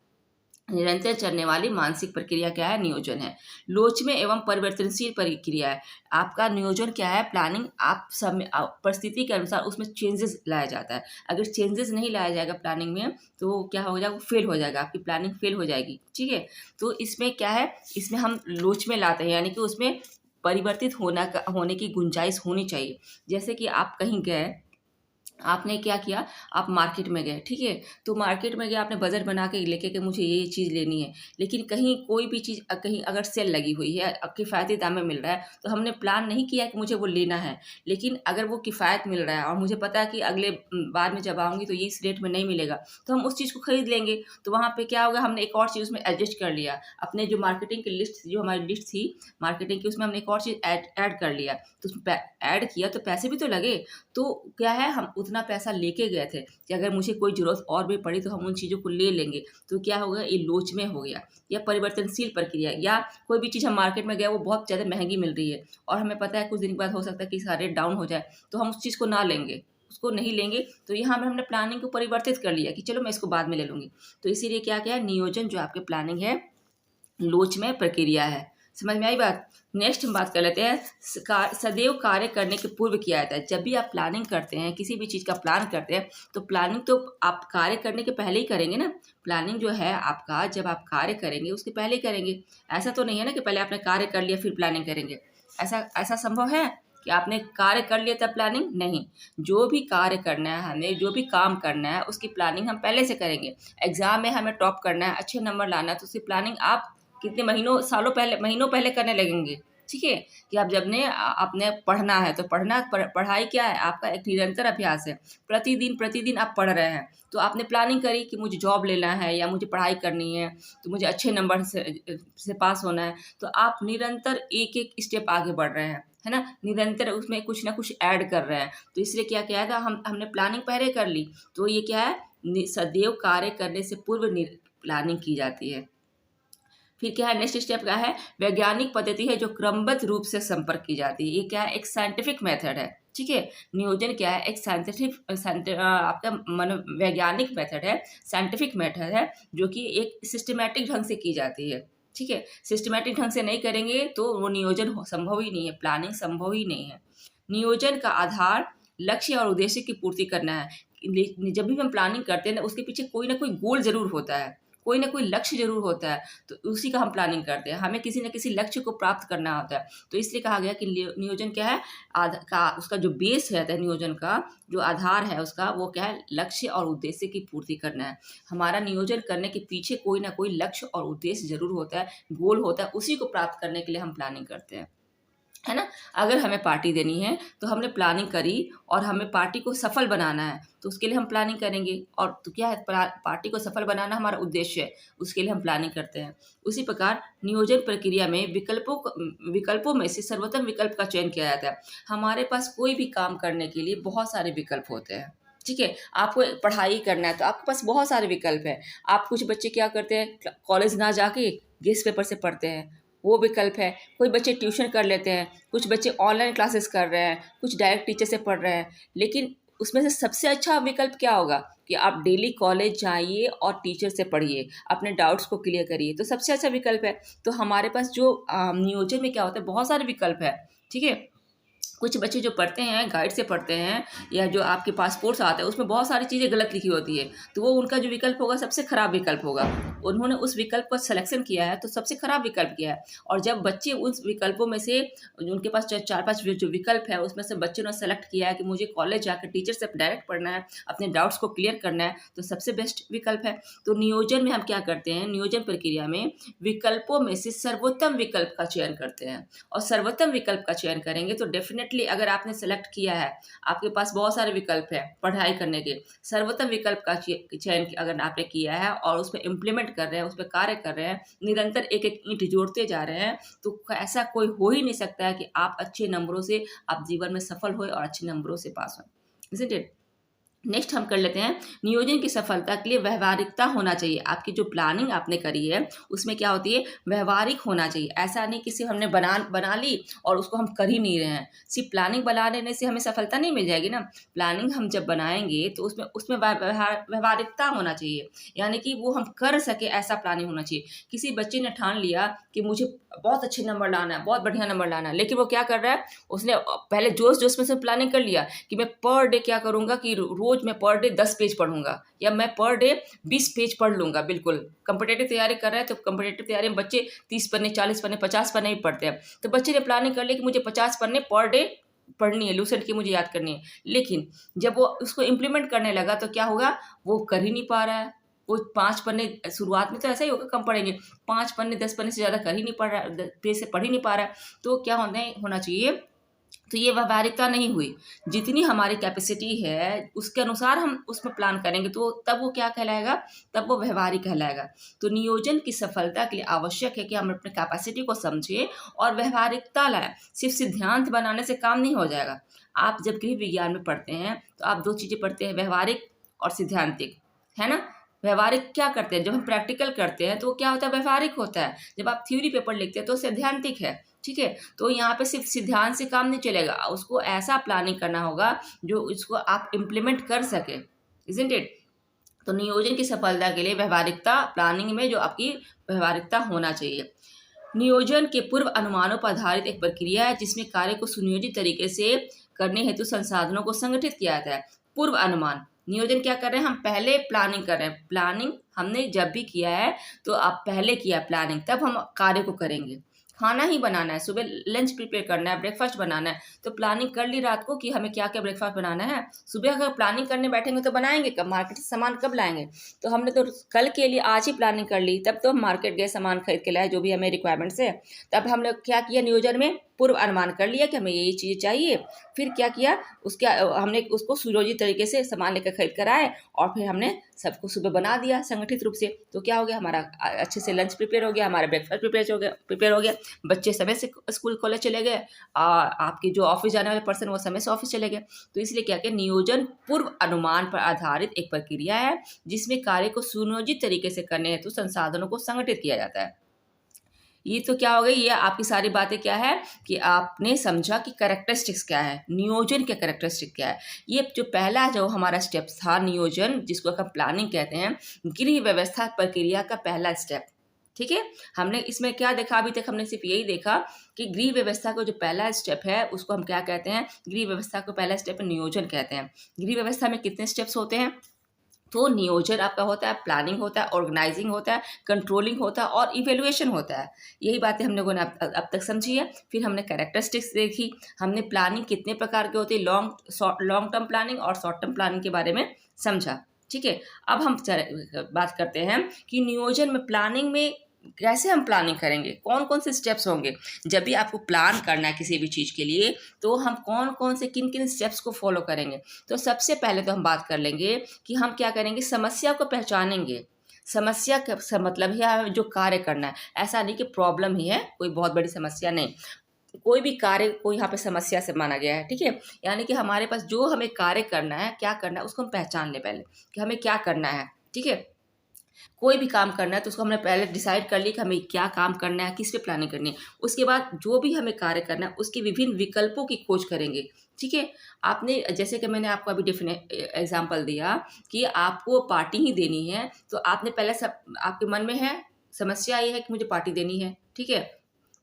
निरंतर चलने वाली मानसिक प्रक्रिया क्या है, नियोजन है। लोचमे एवं परिवर्तनशील प्रक्रिया है। आपका नियोजन क्या है, प्लानिंग आप समय परिस्थिति के अनुसार उसमें चेंजेस लाया जाता है। अगर चेंजेस नहीं लाया जाएगा प्लानिंग में तो क्या हो जाएगा, फेल हो जाएगा, आपकी प्लानिंग फेल हो जाएगी, ठीक है। तो इसमें क्या है, इसमें हम लोच में लाते हैं, यानी कि उसमें परिवर्तित होने की गुंजाइश होनी चाहिए। जैसे कि आप कहीं गए, आपने क्या किया, आप मार्केट में गए, ठीक है, तो मार्केट में गए, आपने बजट बना के लेके कि मुझे ये चीज़ लेनी है, लेकिन कहीं कोई भी चीज़ कहीं अगर सेल लगी हुई है, किफ़ायती दाम में मिल रहा है, तो हमने प्लान नहीं किया कि मुझे वो लेना है, लेकिन अगर वो किफ़ायत मिल रहा है और मुझे पता है कि अगले बार में जब आऊँगी तो ये इस रेट में नहीं मिलेगा, तो हम उस चीज़ को खरीद लेंगे। तो वहाँ पे क्या होगा, हमने एक और चीज़ उसमें एडजस्ट कर लिया, अपने जो मार्केटिंग की लिस्ट, जो हमारी लिस्ट थी मार्केटिंग की, उसमें हमने एक और चीज़ ऐड कर लिया, तो उसमें ऐड किया तो पैसे भी तो लगे। तो क्या है, हम उतना पैसा लेके गए थे कि अगर मुझे कोई ज़रूरत और भी पड़ी तो हम उन चीज़ों को ले लेंगे, तो क्या होगा, ये लोच में हो गया। या परिवर्तनशील प्रक्रिया, या कोई भी चीज़ हम मार्केट में गए, वो बहुत ज़्यादा महंगी मिल रही है और हमें पता है कुछ दिन के बाद हो सकता है कि इसका रेट डाउन हो जाए, तो हम उस चीज़ को ना लेंगे, उसको नहीं लेंगे। तो यहाँ में हमने प्लानिंग को परिवर्तित कर लिया कि चलो मैं इसको बाद में ले लूँगी। तो इसीलिए क्या क्या है, नियोजन जो आपके प्लानिंग है लोचमय प्रक्रिया है। समझ में आई बात। नेक्स्ट हम बात कर लेते हैं, सदैव कार्य करने के पूर्व किया जाता है। जब भी आप प्लानिंग करते हैं, किसी भी चीज़ का प्लान करते हैं, तो प्लानिंग तो आप कार्य करने के पहले ही करेंगे ना। प्लानिंग जो है आपका, जब आप कार्य करेंगे उसके पहले ही करेंगे। ऐसा तो नहीं है ना कि पहले आपने कार्य कर लिया फिर प्लानिंग करेंगे। ऐसा ऐसा संभव है कि आपने कार्य कर लिया तब प्लानिंग? नहीं। जो भी कार्य करना है हमें, जो भी काम करना है, उसकी प्लानिंग हम पहले से करेंगे। एग्जाम में हमें टॉप करना है, अच्छे नंबर लाना है, तो उसकी प्लानिंग आप कितने महीनों पहले करने लगेंगे, ठीक है, कि आप जब ने आपने पढ़ना है तो पढ़ाई क्या है, आपका एक निरंतर अभ्यास है। प्रतिदिन प्रतिदिन आप पढ़ रहे हैं, तो आपने प्लानिंग करी कि मुझे जॉब लेना है या मुझे पढ़ाई करनी है, तो मुझे अच्छे नंबर से पास होना है, तो आप निरंतर एक एक स्टेप आगे बढ़ रहे हैं, है ना, निरंतर उसमें कुछ ना कुछ ऐड कर रहे हैं। तो इसलिए क्या किया था, हमने प्लानिंग पहले कर ली, तो ये क्या है, सदैव कार्य करने से पूर्व प्लानिंग की जाती है। फिर क्या है, नेक्स्ट स्टेप क्या है, वैज्ञानिक पद्धति है जो क्रमबद्ध रूप से संपर्क की जाती है। ये क्या है, एक साइंटिफिक मेथड है, ठीक है। नियोजन क्या है, एक आपका वैज्ञानिक मेथड है, साइंटिफिक मेथड है, जो कि एक सिस्टमेटिक ढंग से की जाती है, ठीक है। सिस्टमेटिक ढंग से नहीं करेंगे तो वो नियोजन संभव ही नहीं है, प्लानिंग संभव ही नहीं है। नियोजन का आधार लक्ष्य और उद्देश्य की पूर्ति करना है। जब भी हम प्लानिंग करते हैं ना, उसके पीछे कोई ना कोई गोल जरूर होता है, कोई ना कोई लक्ष्य जरूर होता है, तो उसी का हम प्लानिंग करते हैं। हमें किसी न किसी लक्ष्य को प्राप्त करना होता है, तो इसलिए कहा गया कि नियोजन क्या है, उसका जो बेस है नियोजन का जो आधार है उसका, वो क्या है, लक्ष्य और उद्देश्य की पूर्ति करना है। हमारा नियोजन करने के पीछे कोई ना कोई लक्ष्य और उद्देश्य जरूर होता है, गोल होता है, उसी को प्राप्त करने के लिए हम प्लानिंग करते हैं, है ना। अगर हमें पार्टी देनी है तो हमने प्लानिंग करी और हमें पार्टी को सफल बनाना है, तो उसके लिए हम प्लानिंग करेंगे। और तो क्या है, पार्टी को सफल बनाना हमारा उद्देश्य है, उसके लिए हम प्लानिंग करते हैं। उसी प्रकार नियोजन प्रक्रिया में विकल्पों में से सर्वोत्तम विकल्प का चयन किया जाता है। हमारे पास कोई भी काम करने के लिए बहुत सारे विकल्प होते हैं, ठीक है। आपको पढ़ाई करना है तो आपके पास बहुत सारे विकल्प है। आप कुछ बच्चे क्या करते हैं, कॉलेज ना जाके गेस्ट पेपर से पढ़ते हैं, वो विकल्प है। कोई बच्चे ट्यूशन कर लेते हैं, कुछ बच्चे ऑनलाइन क्लासेस कर रहे हैं, कुछ डायरेक्ट टीचर से पढ़ रहे हैं। लेकिन उसमें से सबसे अच्छा विकल्प क्या होगा कि आप डेली कॉलेज जाइए और टीचर से पढ़िए, अपने डाउट्स को क्लियर करिए, तो सबसे अच्छा विकल्प है। तो हमारे पास जो नियोजन में क्या होता है, बहुत सारे विकल्प है, ठीक है। कुछ बच्चे जो पढ़ते हैं गाइड से पढ़ते हैं, या जो आपके पासपोर्ट्स आते हैं उसमें बहुत सारी चीज़ें गलत लिखी होती है, तो वो उनका जो विकल्प होगा सबसे खराब विकल्प होगा। उन्होंने उस विकल्प का सिलेक्शन किया है तो सबसे खराब विकल्प किया है। और जब बच्चे उस विकल्पों में से, उनके पास चार पांच जो विकल्प है उसमें से बच्चे ने सेलेक्ट किया है कि मुझे कॉलेज जाकर टीचर से डायरेक्ट पढ़ना है, अपने डाउट्स को क्लियर करना है, तो सबसे बेस्ट विकल्प है। तो नियोजन में हम क्या करते हैं, नियोजन प्रक्रिया में विकल्पों में से सर्वोत्तम विकल्प का चयन करते हैं। और सर्वोत्तम विकल्प का चयन करेंगे तो डेफिनेटली, अगर आपने सेलेक्ट किया है, आपके पास बहुत सारे विकल्प है पढ़ाई करने के, सर्वोत्तम विकल्प का चयन अगर आपने किया है और उस पर इम्प्लीमेंट कर रहे हैं, उस पर कार्य कर रहे हैं, निरंतर एक एक ईंट जोड़ते जा रहे हैं, तो ऐसा कोई हो ही नहीं सकता है कि आप अच्छे नंबरों से आप जीवन में सफल हो और अच्छे नंबरों से पास हो, isn't it? नेक्स्ट हम कर लेते हैं, नियोजन की सफलता के लिए व्यवहारिकता होना चाहिए। आपकी जो प्लानिंग आपने करी है उसमें क्या होती है, व्यवहारिक होना चाहिए। ऐसा नहीं कि सिर्फ हमने बना ली और उसको हम कर ही नहीं रहे हैं। सिर्फ प्लानिंग बना लेने से हमें सफलता नहीं मिल जाएगी ना। प्लानिंग हम जब बनाएंगे तो उसमें उसमें व्यवहारिकता होना चाहिए, यानी कि वो हम कर सके ऐसा प्लानिंग होना चाहिए। किसी बच्चे ने ठान लिया कि मुझे बहुत अच्छे नंबर लाना है, बहुत बढ़िया नंबर लाना है, लेकिन वो क्या कर रहा है, उसने पहले जोश जोश में से प्लानिंग कर लिया कि मैं पर डे क्या करूंगा कि रोज मैं पर डे 10 पेज पढ़ूंगा, या मैं पर डे 20 पेज पढ़ लूंगा। बिल्कुल कम्पिटेटिव तैयारी कर रहे हैं तो कम्पिटेटिव तैयारी में बच्चे 30 पन्ने 40 पन्ने 50 पन्ने ही पढ़ते हैं, तो बच्चे ने प्लानिंग कर लिया कि मुझे 50 पन्ने पर डे पढ़नी है, लूसेंट की मुझे याद करनी है। लेकिन जब वो उसको इम्प्लीमेंट करने लगा तो क्या होगा, वो कर ही नहीं पा रहा है। वो 5 पन्ने, शुरुआत में तो ऐसा ही होगा, कम पढ़ेंगे, 5 पन्ने 10 पन्ने से ज़्यादा कर ही नहीं पढ़ रहा, पेज से पढ़ ही नहीं पा रहा है। तो क्या होना चाहिए, तो ये व्यवहारिकता नहीं हुई। जितनी हमारी कैपेसिटी है उसके अनुसार हम उसमें प्लान करेंगे, तो तब वो क्या कहलाएगा, तब वो व्यवहारिक कहलाएगा। तो नियोजन की सफलता के लिए आवश्यक है कि हम अपने कैपेसिटी को समझें और व्यवहारिकता लाएं। सिर्फ सिद्धांत बनाने से काम नहीं हो जाएगा। आप जब गृह विज्ञान में पढ़ते हैं तो आप 2 चीज़ें पढ़ते हैं, व्यवहारिक और सिद्धांतिक, है ना। व्यवहारिक क्या करते हैं, जब हम प्रैक्टिकल करते हैं तो वो क्या होता है, व्यवहारिक होता है। जब आप थ्योरी पेपर लिखते हैं तो सैद्धांतिक है, ठीक है। तो यहाँ पे सिर्फ सिद्धांत से काम नहीं चलेगा, उसको ऐसा प्लानिंग करना होगा जो इसको आप इम्प्लीमेंट कर सके, इजंट इट। तो नियोजन की सफलता के लिए व्यवहारिकता, प्लानिंग में जो आपकी व्यवहारिकता होना चाहिए। नियोजन के पूर्व अनुमानों पर आधारित एक प्रक्रिया है जिसमें कार्य को सुनियोजित तरीके से करने हेतु संसाधनों को संगठित किया जाता है। पूर्व अनुमान, नियोजन क्या कर रहे हैं, हम पहले प्लानिंग कर रहे हैं। प्लानिंग हमने जब भी किया है तो आप पहले किया प्लानिंग, तब हम कार्य को करेंगे। खाना ही बनाना है, सुबह लंच प्रिपेयर करना है, ब्रेकफास्ट बनाना है, तो प्लानिंग कर ली रात को कि हमें क्या क्या ब्रेकफास्ट बनाना है। सुबह अगर प्लानिंग करने बैठेंगे तो बनाएंगे कब, मार्केट से सामान कब लाएंगे। तो हमने तो कल के लिए आज ही प्लानिंग कर ली, तब तो हम मार्केट गए, सामान खरीद के लाए जो भी हमें रिक्वायरमेंट्स है। तब हम लोग क्या किया, नियोजन में पूर्व अनुमान कर लिया कि हमें ये चीज़ें चाहिए। फिर क्या किया, उसके हमने उसको सुयोजित तरीके से सामान लेकर खरीद कर आए और फिर हमने सबको सुबह बना दिया संगठित रूप से। तो क्या हो गया, हमारा अच्छे से लंच प्रिपेयर हो गया, हमारा ब्रेकफास्ट प्रिपेयर हो गया, बच्चे समय से स्कूल कॉलेज चले गए, आपकी जो ऑफिस जाने वाले पर्सन वो समय से ऑफिस चले गए। तो इसलिए क्या किया, नियोजन पूर्व अनुमान पर आधारित एक प्रक्रिया है जिसमें कार्य को सुनियोजित तरीके से करने हेतु संसाधनों को संगठित किया जाता है। ये तो क्या हो गई, ये आपकी सारी बातें क्या है कि आपने समझा कि कैरेक्टरिस्टिक्स क्या है, नियोजन के कैरेक्टरिस्टिक क्या है। ये जो पहला जो हमारा स्टेप था नियोजन, जिसको हम प्लानिंग कहते हैं, गृह व्यवस्था प्रक्रिया का पहला स्टेप। ठीक है, हमने इसमें क्या देखा, अभी तक हमने सिर्फ यही देखा कि गृह व्यवस्था का जो पहला स्टेप है उसको हम क्या कहते हैं, गृह व्यवस्था को पहला स्टेप नियोजन कहते हैं। गृह व्यवस्था में कितने स्टेप्स होते हैं, तो नियोजन आपका होता है, प्लानिंग होता है, ऑर्गेनाइजिंग होता है, कंट्रोलिंग होता है और इवेल्युएशन होता है। यही बातें हम लोगों ने अब तक समझी है। फिर हमने कैरेक्टरिस्टिक्स देखी, हमने प्लानिंग कितने प्रकार के होती है, लॉन्ग टर्म प्लानिंग और शॉर्ट टर्म प्लानिंग के बारे में समझा। ठीक है, अब हम बात करते हैं कि नियोजन में, प्लानिंग में कैसे हम प्लानिंग करेंगे, कौन कौन से स्टेप्स होंगे। जब भी आपको प्लान करना है किसी भी चीज़ के लिए, तो हम कौन कौन से किन किन स्टेप्स को फॉलो करेंगे। तो सबसे पहले तो हम बात कर लेंगे कि हम क्या करेंगे, समस्या को पहचानेंगे। समस्या का मतलब है जो कार्य करना है, ऐसा नहीं कि प्रॉब्लम ही है, कोई बहुत बड़ी समस्या नहीं। कोई भी कार्य को यहाँ पे समस्या से माना गया है। ठीक है, यानी कि हमारे पास जो हमें कार्य करना है, क्या करना है, उसको हम पहचान ले पहले कि हमें क्या करना है। ठीक है, कोई भी काम करना है तो उसको हमने पहले डिसाइड कर ली कि हमें क्या काम करना है, किस पे प्लानिंग करनी है। उसके बाद जो भी हमें कार्य करना है उसके विभिन्न विकल्पों की खोज करेंगे। ठीक है, आपने जैसे कि मैंने आपको अभी एग्जांपल दिया कि आपको पार्टी ही देनी है, तो आपने पहले सब आपके मन में है, समस्या ये है कि मुझे पार्टी देनी है। ठीक है,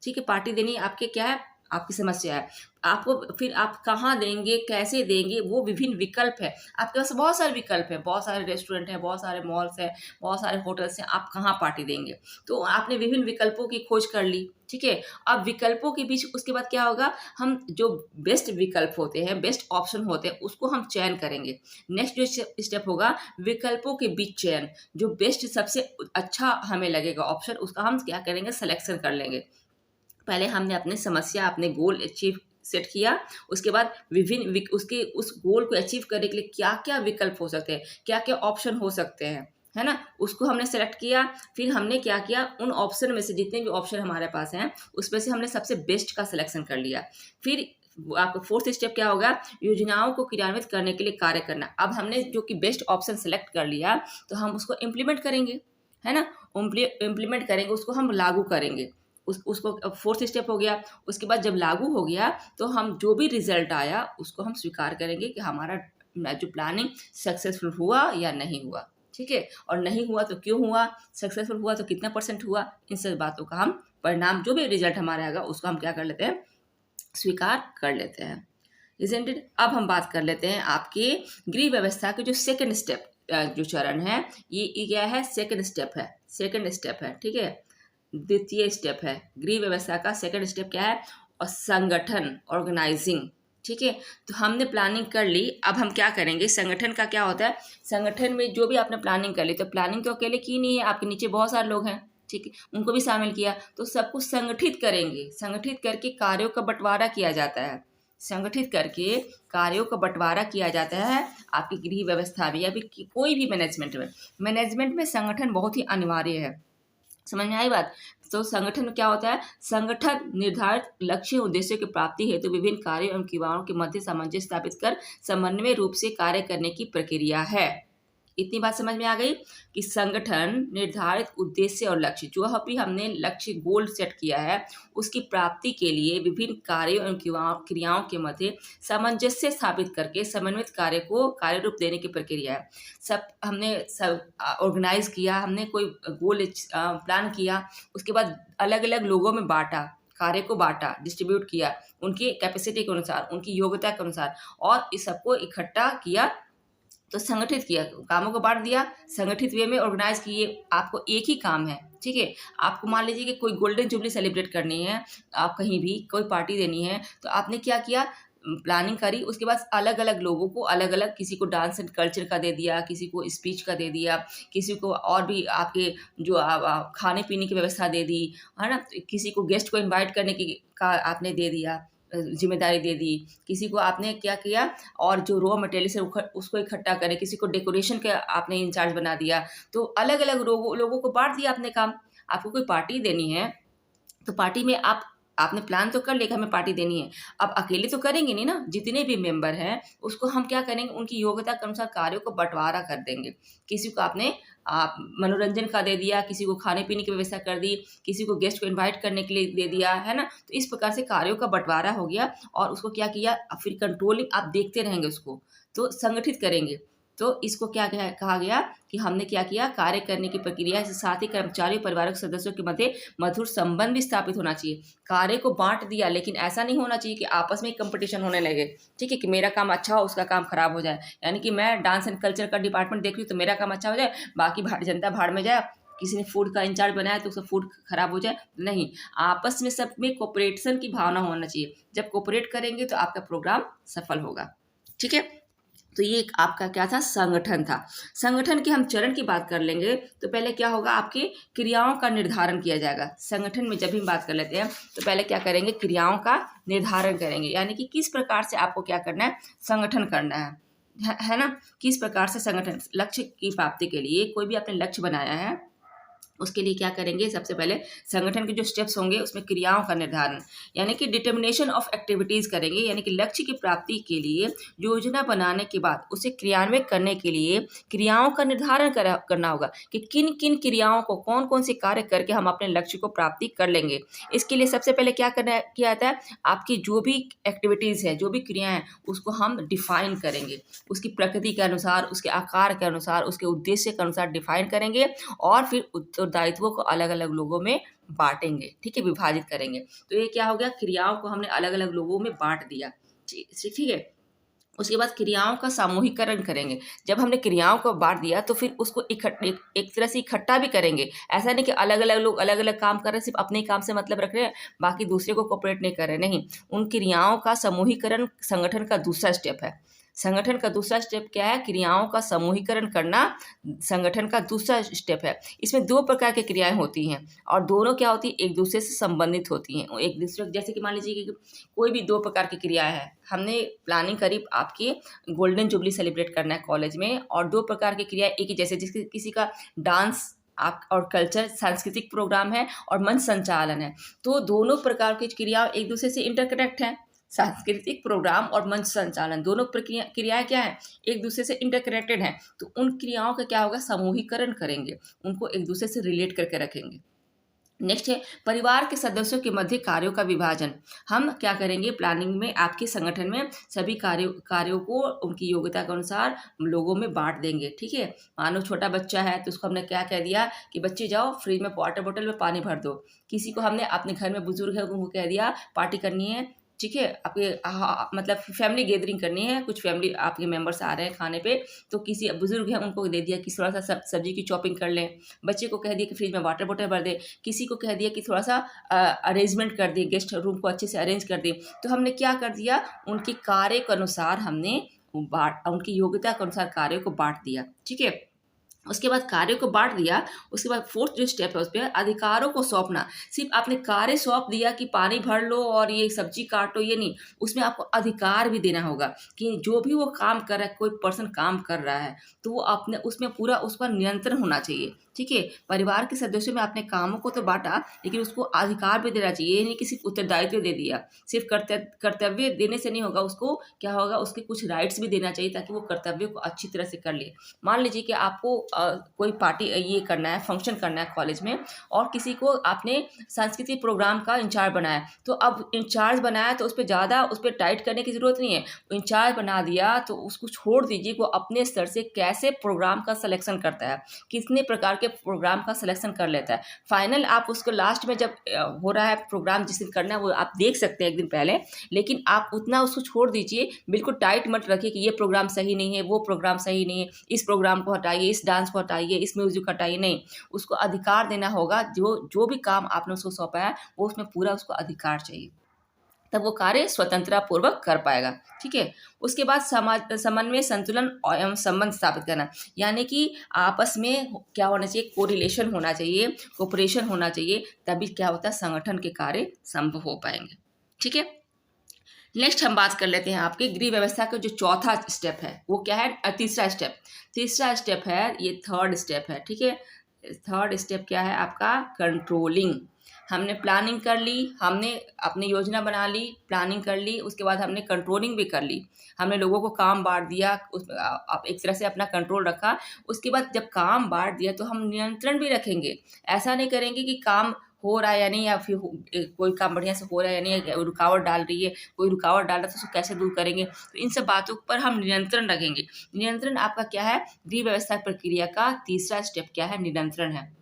ठीक है, पार्टी देनी आपके क्या है, आपकी समस्या है। आपको फिर आप कहाँ देंगे, कैसे देंगे, वो विभिन्न विकल्प है। आपके पास बहुत सारे विकल्प हैं, बहुत सारे रेस्टोरेंट हैं, बहुत सारे मॉल्स हैं, बहुत सारे होटल्स हैं, आप कहाँ पार्टी देंगे। तो आपने विभिन्न विकल्पों की खोज कर ली। ठीक है, अब विकल्पों के बीच उसके बाद क्या होगा, हम जो बेस्ट विकल्प होते हैं, बेस्ट ऑप्शन होते हैं, उसको हम चयन करेंगे। नेक्स्ट जो स्टेप होगा, विकल्पों के बीच चयन, जो बेस्ट सबसे अच्छा हमें लगेगा ऑप्शन, उसका हम क्या करेंगे, सिलेक्शन कर लेंगे। पहले हमने अपनी समस्या, अपने गोल अचीव सेट किया, उसके बाद विभिन्न उसके उस गोल को अचीव करने के लिए क्या क्या विकल्प हो सकते हैं, क्या क्या ऑप्शन हो सकते हैं, है ना, उसको हमने सेलेक्ट किया। फिर हमने क्या किया, उन ऑप्शन में से जितने भी ऑप्शन हमारे पास हैं उसमें से हमने सबसे बेस्ट का सिलेक्शन कर लिया। फिर आपका फोर्थ स्टेप क्या होगा, योजनाओं को क्रियान्वित करने के लिए कार्य करना। अब हमने जो कि बेस्ट ऑप्शन सेलेक्ट कर लिया, तो हम उसको इम्प्लीमेंट करेंगे, है ना, इम्प्लीमेंट करेंगे, उसको हम लागू करेंगे। उसको फोर्थ स्टेप हो गया। उसके बाद जब लागू हो गया तो हम जो भी रिजल्ट आया उसको हम स्वीकार करेंगे कि हमारा जो प्लानिंग सक्सेसफुल हुआ या नहीं हुआ। ठीक है, और नहीं हुआ तो क्यों हुआ, सक्सेसफुल हुआ तो कितना % हुआ, इन सब बातों का हम परिणाम, जो भी रिजल्ट हमारा आएगा उसको हम क्या कर लेते हैं, स्वीकार कर लेते हैं। Isn't it. अब हम बात कर लेते हैं आपके गृह व्यवस्था के जो सेकंड स्टेप, जो चरण है, ये क्या है, सेकंड स्टेप है। ठीक है, द्वितीय स्टेप है गृह व्यवस्था का। सेकंड स्टेप क्या है, और संगठन, ऑर्गेनाइजिंग। ठीक है, तो हमने प्लानिंग कर ली, अब हम क्या करेंगे, संगठन का क्या होता है, संगठन में जो भी आपने प्लानिंग कर ली, तो प्लानिंग तो अकेले की नहीं है, आपके नीचे बहुत सारे लोग हैं। ठीक है, उनको भी शामिल किया, तो सब कुछ संगठित करेंगे। संगठित करके कार्यों का बंटवारा किया जाता है, संगठित करके कार्यों का बंटवारा किया जाता है आपकी गृह व्यवस्था भी, या फिर कोई भी मैनेजमेंट में संगठन बहुत ही अनिवार्य है। समझ में आई बात। तो संगठन में क्या होता है, संगठन निर्धारित लक्ष्य उद्देश्य की प्राप्ति हेतु विभिन्न कार्यों एवं क्रियाओं के मध्य सामंजस्य स्थापित कर समन्वय रूप से कार्य करने की प्रक्रिया है। इतनी बात समझ में आ गई कि संगठन निर्धारित उद्देश्य और लक्ष्य, जो अभी हमने लक्ष्य गोल सेट किया है, उसकी प्राप्ति के लिए विभिन्न कार्यों एवं क्रियाओं के मध्य सामंजस्य स्थापित करके समन्वित कार्य को कार्य रूप देने की प्रक्रिया है। हमने ऑर्गेनाइज किया, हमने कोई गोल प्लान किया, उसके बाद अलग अलग लोगों में बांटा, कार्य को बांटा, डिस्ट्रीब्यूट किया उनकी कैपेसिटी के अनुसार, उनकी योग्यता के अनुसार, और इस सबको इकट्ठा किया तो संगठित किया, कामों को बांट दिया, संगठित वे में ऑर्गेनाइज किए। आपको एक ही काम है, ठीक है। आपको मान लीजिए कि कोई गोल्डन जुबली सेलिब्रेट करनी है, आप कहीं भी कोई पार्टी देनी है, तो आपने क्या किया, प्लानिंग करी, उसके बाद अलग अलग लोगों को अलग अलग, किसी को डांस एंड कल्चर का दे दिया, किसी को स्पीच का दे दिया, किसी को और भी आपके जो खाने पीने की व्यवस्था दे दी, है ना। तो किसी को गेस्ट को इनवाइट करने की का आपने दे दिया, जिम्मेदारी दे दी। किसी को आपने क्या किया, और जो रॉ मटेरियल है उसको इकट्ठा करें, किसी को डेकोरेशन का आपने इंचार्ज बना दिया। तो अलग अलग लोगों को बांट दिया आपने काम। आपको कोई पार्टी देनी है, तो पार्टी में आपने प्लान तो कर लिया कि हमें पार्टी देनी है। अब अकेले तो करेंगे नहीं ना, जितने भी मेंबर हैं उसको हम क्या करेंगे, उनकी योग्यता के अनुसार कार्यों को बंटवारा कर देंगे। किसी को आपने आप मनोरंजन का दे दिया, किसी को खाने पीने की व्यवस्था कर दी, किसी को गेस्ट को इनवाइट करने के लिए दे दिया, है ना। तो इस प्रकार से कार्यों का बंटवारा हो गया, और उसको क्या किया, फिर कंट्रोलिंग आप देखते रहेंगे उसको, तो संगठित करेंगे। तो इसको क्या कहा गया कि हमने क्या किया, कार्य करने की प्रक्रिया के साथ ही कर्मचारी परिवार के सदस्यों के मध्य मधुर संबंध भी स्थापित होना चाहिए। कार्य को बांट दिया, लेकिन ऐसा नहीं होना चाहिए कि आपस में कंपटीशन होने लगे, ठीक है, कि मेरा काम अच्छा हो उसका काम खराब हो जाए। यानी कि मैं डांस एंड कल्चर का डिपार्टमेंट देख रही हूँ तो मेरा काम अच्छा हो जाए, बाकी जनता भाड़ में जाए। किसी ने फूड का इंचार्ज बनाया तो उसका फूड खराब हो जाए, नहीं। आपस में सब में कोऑपरेशन की भावना होना चाहिए। जब कोऑपरेट करेंगे तो आपका प्रोग्राम सफल होगा, ठीक है। तो ये एक आपका क्या था, संगठन था। संगठन के हम चरण की बात कर लेंगे, तो पहले क्या होगा, आपकी क्रियाओं का निर्धारण किया जाएगा। संगठन में जब भी बात कर लेते हैं तो पहले क्या करेंगे, क्रियाओं का निर्धारण करेंगे, यानी कि किस प्रकार से आपको क्या करना है, संगठन करना है ना। किस प्रकार से संगठन, लक्ष्य की प्राप्ति के लिए कोई भी आपने लक्ष्य बनाया है, उसके लिए क्या करेंगे, सबसे पहले संगठन के जो स्टेप्स होंगे उसमें क्रियाओं का निर्धारण, यानी कि डिटर्मिनेशन ऑफ एक्टिविटीज करेंगे। यानी कि लक्ष्य की प्राप्ति के लिए योजना बनाने के बाद उसे क्रियान्वित करने के लिए क्रियाओं का निर्धारण करना होगा कि किन किन क्रियाओं को, कौन कौन से कार्य करके हम अपने लक्ष्य को प्राप्ति कर लेंगे। इसके लिए सबसे पहले क्या करना किया जाता है, आपकी जो भी एक्टिविटीज़ है, जो भी क्रियाएं हैं, उसको हम डिफाइन करेंगे, उसकी प्रकृति के अनुसार, उसके आकार के अनुसार, उसके उद्देश्य के अनुसार डिफाइन करेंगे, और फिर उत्तरदायित्वों को अलग अलग लोगों में बांटेंगे, ठीक है, विभाजित करेंगे। तो ये क्या हो गया, क्रियाओं को हमने अलग अलग लोगों में बांट दिया, ठीक है। उसके बाद क्रियाओं का सामूहिकरण करेंगे। जब हमने क्रियाओं को बांट दिया तो फिर उसको एक तरह से इकट्ठा भी करेंगे। ऐसा नहीं कि अलग अलग लोग अलग अलग काम कर रहे हैं, सिर्फ अपने ही काम से मतलब रख रहे हैं, बाकी दूसरे को कोऑपरेट नहीं कर रहे, नहीं। उन क्रियाओं का समूहीकरण संगठन का दूसरा स्टेप है। संगठन का दूसरा स्टेप क्या है, क्रियाओं का समूहीकरण करना संगठन का दूसरा स्टेप है। इसमें दो प्रकार की क्रियाएं होती हैं, और दोनों क्या होती है, एक दूसरे से संबंधित होती हैं। एक दूसरे, जैसे कि मान लीजिए कि कोई भी दो प्रकार की क्रियाएं हैं, हमने प्लानिंग करी आपकी गोल्डन जुबली सेलिब्रेट करना है कॉलेज में, और दो प्रकार की क्रियाएं एक ही जैसे, जिसकी किसी का डांस आप और कल्चर सांस्कृतिक प्रोग्राम है, और मंच संचालन है। तो दोनों प्रकार की क्रियाएं एक दूसरे से इंटरकनेक्ट हैं। सांस्कृतिक प्रोग्राम और मंच संचालन दोनों क्रियाएं क्या है, एक दूसरे से इंटरकनेक्टेड हैं। तो उन क्रियाओं का क्या होगा, समूहीकरण करेंगे, उनको एक दूसरे से रिलेट करके रखेंगे। नेक्स्ट है परिवार के सदस्यों के मध्य कार्यों का विभाजन। हम क्या करेंगे, प्लानिंग में आपके संगठन में सभी कार्यों को उनकी योग्यता के अनुसार लोगों में बांट देंगे, ठीक है। मानो छोटा बच्चा है तो उसको हमने क्या कह दिया कि बच्चे जाओ फ्रिज में वाटर बोतल में पानी भर दो। किसी को हमने अपने घर में बुजुर्ग है उनको कह दिया पार्टी करनी है, ठीक है, आपके मतलब फैमिली गैदरिंग करनी है, कुछ फैमिली आपके मेंबर्स आ रहे हैं खाने पे, तो किसी बुजुर्ग है उनको दे दिया कि थोड़ा सा सब्जी की चॉपिंग कर लें। बच्चे को कह दिया कि फ्रिज में वाटर बोतल भर दे। किसी को कह दिया कि थोड़ा सा अरेंजमेंट कर दे, गेस्ट रूम को अच्छे से अरेंज कर दे। तो हमने क्या कर दिया, उनके कार्य के अनुसार हमने उनकी योग्यता के अनुसार कार्य को बांट दिया, ठीक है। उसके बाद कार्य को बांट दिया, उसके बाद फोर्थ जो स्टेप है उस पर अधिकारों को सौंपना। सिर्फ आपने कार्य सौंप दिया कि पानी भर लो और ये सब्जी काटो, ये नहीं, उसमें आपको अधिकार भी देना होगा कि जो भी वो काम कर रहा है, कोई पर्सन काम कर रहा है तो वो अपने उसमें पूरा उस पर नियंत्रण होना चाहिए, ठीक है। परिवार के सदस्यों में आपने कामों को तो बांटा, लेकिन उसको अधिकार भी देना चाहिए। ये नहीं कि सिर्फ उत्तरदायित्व दे दिया, सिर्फ कर्तव्य देने से नहीं होगा, उसको क्या होगा, उसके कुछ राइट्स भी देना चाहिए ताकि वो कर्तव्य को अच्छी तरह से कर ले। मान लीजिए कि आपको कोई पार्टी ये करना है, फंक्शन करना है कॉलेज में, और किसी को आपने सांस्कृतिक प्रोग्राम का इंचार्ज बनाया, तो अब इंचार्ज बनाया तो उस पर टाइट करने की ज़रूरत नहीं है। इंचार्ज बना दिया तो उसको छोड़ दीजिए, वो अपने स्तर से कैसे प्रोग्राम का सिलेक्शन करता है, कितने प्रकार के प्रोग्राम का सिलेक्शन कर लेता है। फाइनल आप उसको लास्ट में जब हो रहा है प्रोग्राम, जिस दिन करना है वो आप देख सकते हैं एक दिन पहले, लेकिन आप उतना उसको छोड़ दीजिए, बिल्कुल टाइट मत रखिए कि ये प्रोग्राम सही नहीं है, वो प्रोग्राम सही नहीं है, इस प्रोग्राम को हटाइए, इस डांस को हटाइए, इस म्यूजिक हटाइए। नहीं, उसको अधिकार देना होगा, जो जो भी काम आपने उसको सौंपा है वो उसमें पूरा उसको अधिकार चाहिए, तब वो कार्य स्वतंत्रता पूर्वक कर पाएगा। ठीक है। उसके बाद समन्वय, संतुलन एवं संबंध स्थापित करना, यानी कि आपस में क्या होना चाहिए, कोरिलेशन होना चाहिए, कोऑपरेशन होना चाहिए, तभी क्या होता है, संगठन के कार्य संभव हो पाएंगे। ठीक है। नेक्स्ट हम बात कर लेते हैं आपके गृह व्यवस्था का जो चौथा स्टेप है वो क्या है, तीसरा स्टेप है, ये थर्ड स्टेप है। ठीक है। थर्ड स्टेप क्या है आपका, कंट्रोलिंग। हमने प्लानिंग कर ली, हमने अपनी योजना बना ली, प्लानिंग कर ली, उसके बाद हमने कंट्रोलिंग भी कर ली, हमने लोगों को काम बांट दिया, आप एक तरह से अपना कंट्रोल रखा। उसके बाद जब काम बांट दिया तो हम नियंत्रण भी रखेंगे। ऐसा नहीं करेंगे कि काम हो रहा है या नहीं, या फिर कोई काम बढ़िया से हो रहा है या नहीं, रुकावट डाल रही है, कोई रुकावट डाल रहा है तो उसको कैसे दूर करेंगे, तो इन सब बातों पर हम नियंत्रण रखेंगे। नियंत्रण आपका क्या है, गृह व्यवस्था प्रक्रिया का तीसरा स्टेप क्या है, नियंत्रण है।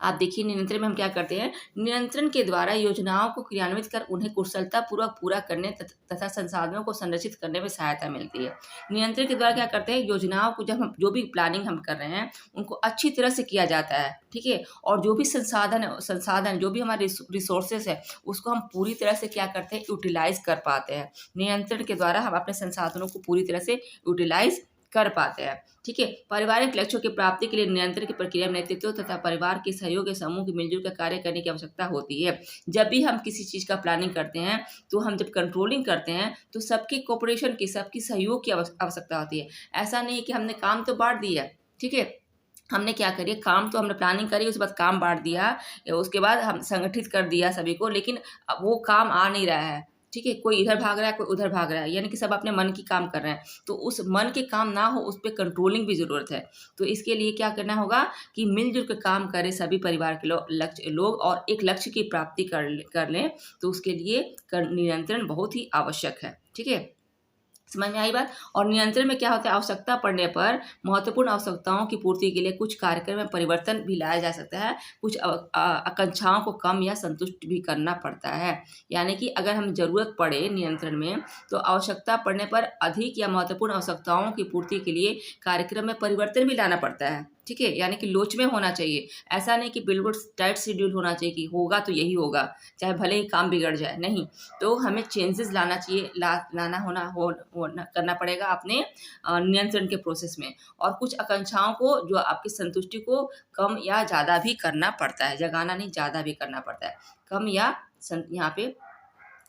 आप देखिए नियंत्रण में हम क्या करते हैं, नियंत्रण के द्वारा योजनाओं को क्रियान्वित कर उन्हें कुशलता पूर्वक पूरा करने तथा संसाधनों को संरक्षित करने में सहायता मिलती है। नियंत्रण के द्वारा क्या करते हैं, योजनाओं को जब हम जो भी प्लानिंग हम कर रहे हैं उनको अच्छी तरह से किया जाता है। ठीक है। और जो भी संसाधन जो भी हमारे रिसोर्सेस है उसको हम पूरी तरह से क्या करते हैं, यूटिलाइज कर पाते हैं। नियंत्रण के द्वारा हम अपने संसाधनों को पूरी तरह से यूटिलाइज कर पाते हैं। ठीक है। पारिवारिक लक्ष्यों की प्राप्ति के लिए नियंत्रण की प्रक्रिया में नेतृत्व तथा परिवार के सहयोग के समूह की मिलजुल कर कार्य करने की आवश्यकता होती है। जब भी हम किसी चीज़ का प्लानिंग करते हैं तो हम जब कंट्रोलिंग करते हैं तो सबकी कोऑपरेशन की, सबकी सहयोग की आवश्यकता होती है। ऐसा नहीं है कि हमने काम तो बांट दिया, ठीक है, हमने क्या करिए, काम तो हमने प्लानिंग करी, उसके बाद काम बांट दिया, उसके बाद हम संगठित कर दिया सभी को, लेकिन अब वो काम आ नहीं रहा है। ठीक है। कोई इधर भाग रहा है, कोई उधर भाग रहा है, यानी कि सब अपने मन की काम कर रहे हैं, तो उस मन के काम ना हो, उस पर कंट्रोलिंग भी ज़रूरत है। तो इसके लिए क्या करना होगा कि मिलजुल कर काम करें सभी परिवार के लोग और एक लक्ष्य की प्राप्ति कर लें, तो उसके लिए नियंत्रण बहुत ही आवश्यक है। ठीक है। समझ में आई बात। और नियंत्रण में क्या होता है, आवश्यकता पड़ने पर महत्वपूर्ण आवश्यकताओं की पूर्ति के लिए कुछ कार्यक्रम में परिवर्तन भी लाया जा सकता है, कुछ आकांक्षाओं को कम या संतुष्ट भी करना पड़ता है। यानी कि अगर हम जरूरत पड़े नियंत्रण में तो आवश्यकता पड़ने पर अधिक या महत्वपूर्ण आवश्यकताओं की पूर्ति के लिए कार्यक्रम में परिवर्तन भी लाना पड़ता है। ठीक है। यानी कि लोच में होना चाहिए, ऐसा नहीं कि बिल्कुल टाइट शेड्यूल होना चाहिए कि होगा तो यही होगा, चाहे भले ही काम बिगड़ जाए, नहीं, तो हमें चेंजेस लाना चाहिए, करना पड़ेगा अपने नियंत्रण के प्रोसेस में। और कुछ आकांक्षाओं को जो आपकी संतुष्टि को कम या ज़्यादा भी करना पड़ता है, जगाना नहीं, ज़्यादा भी करना पड़ता है, कम या यहाँ पे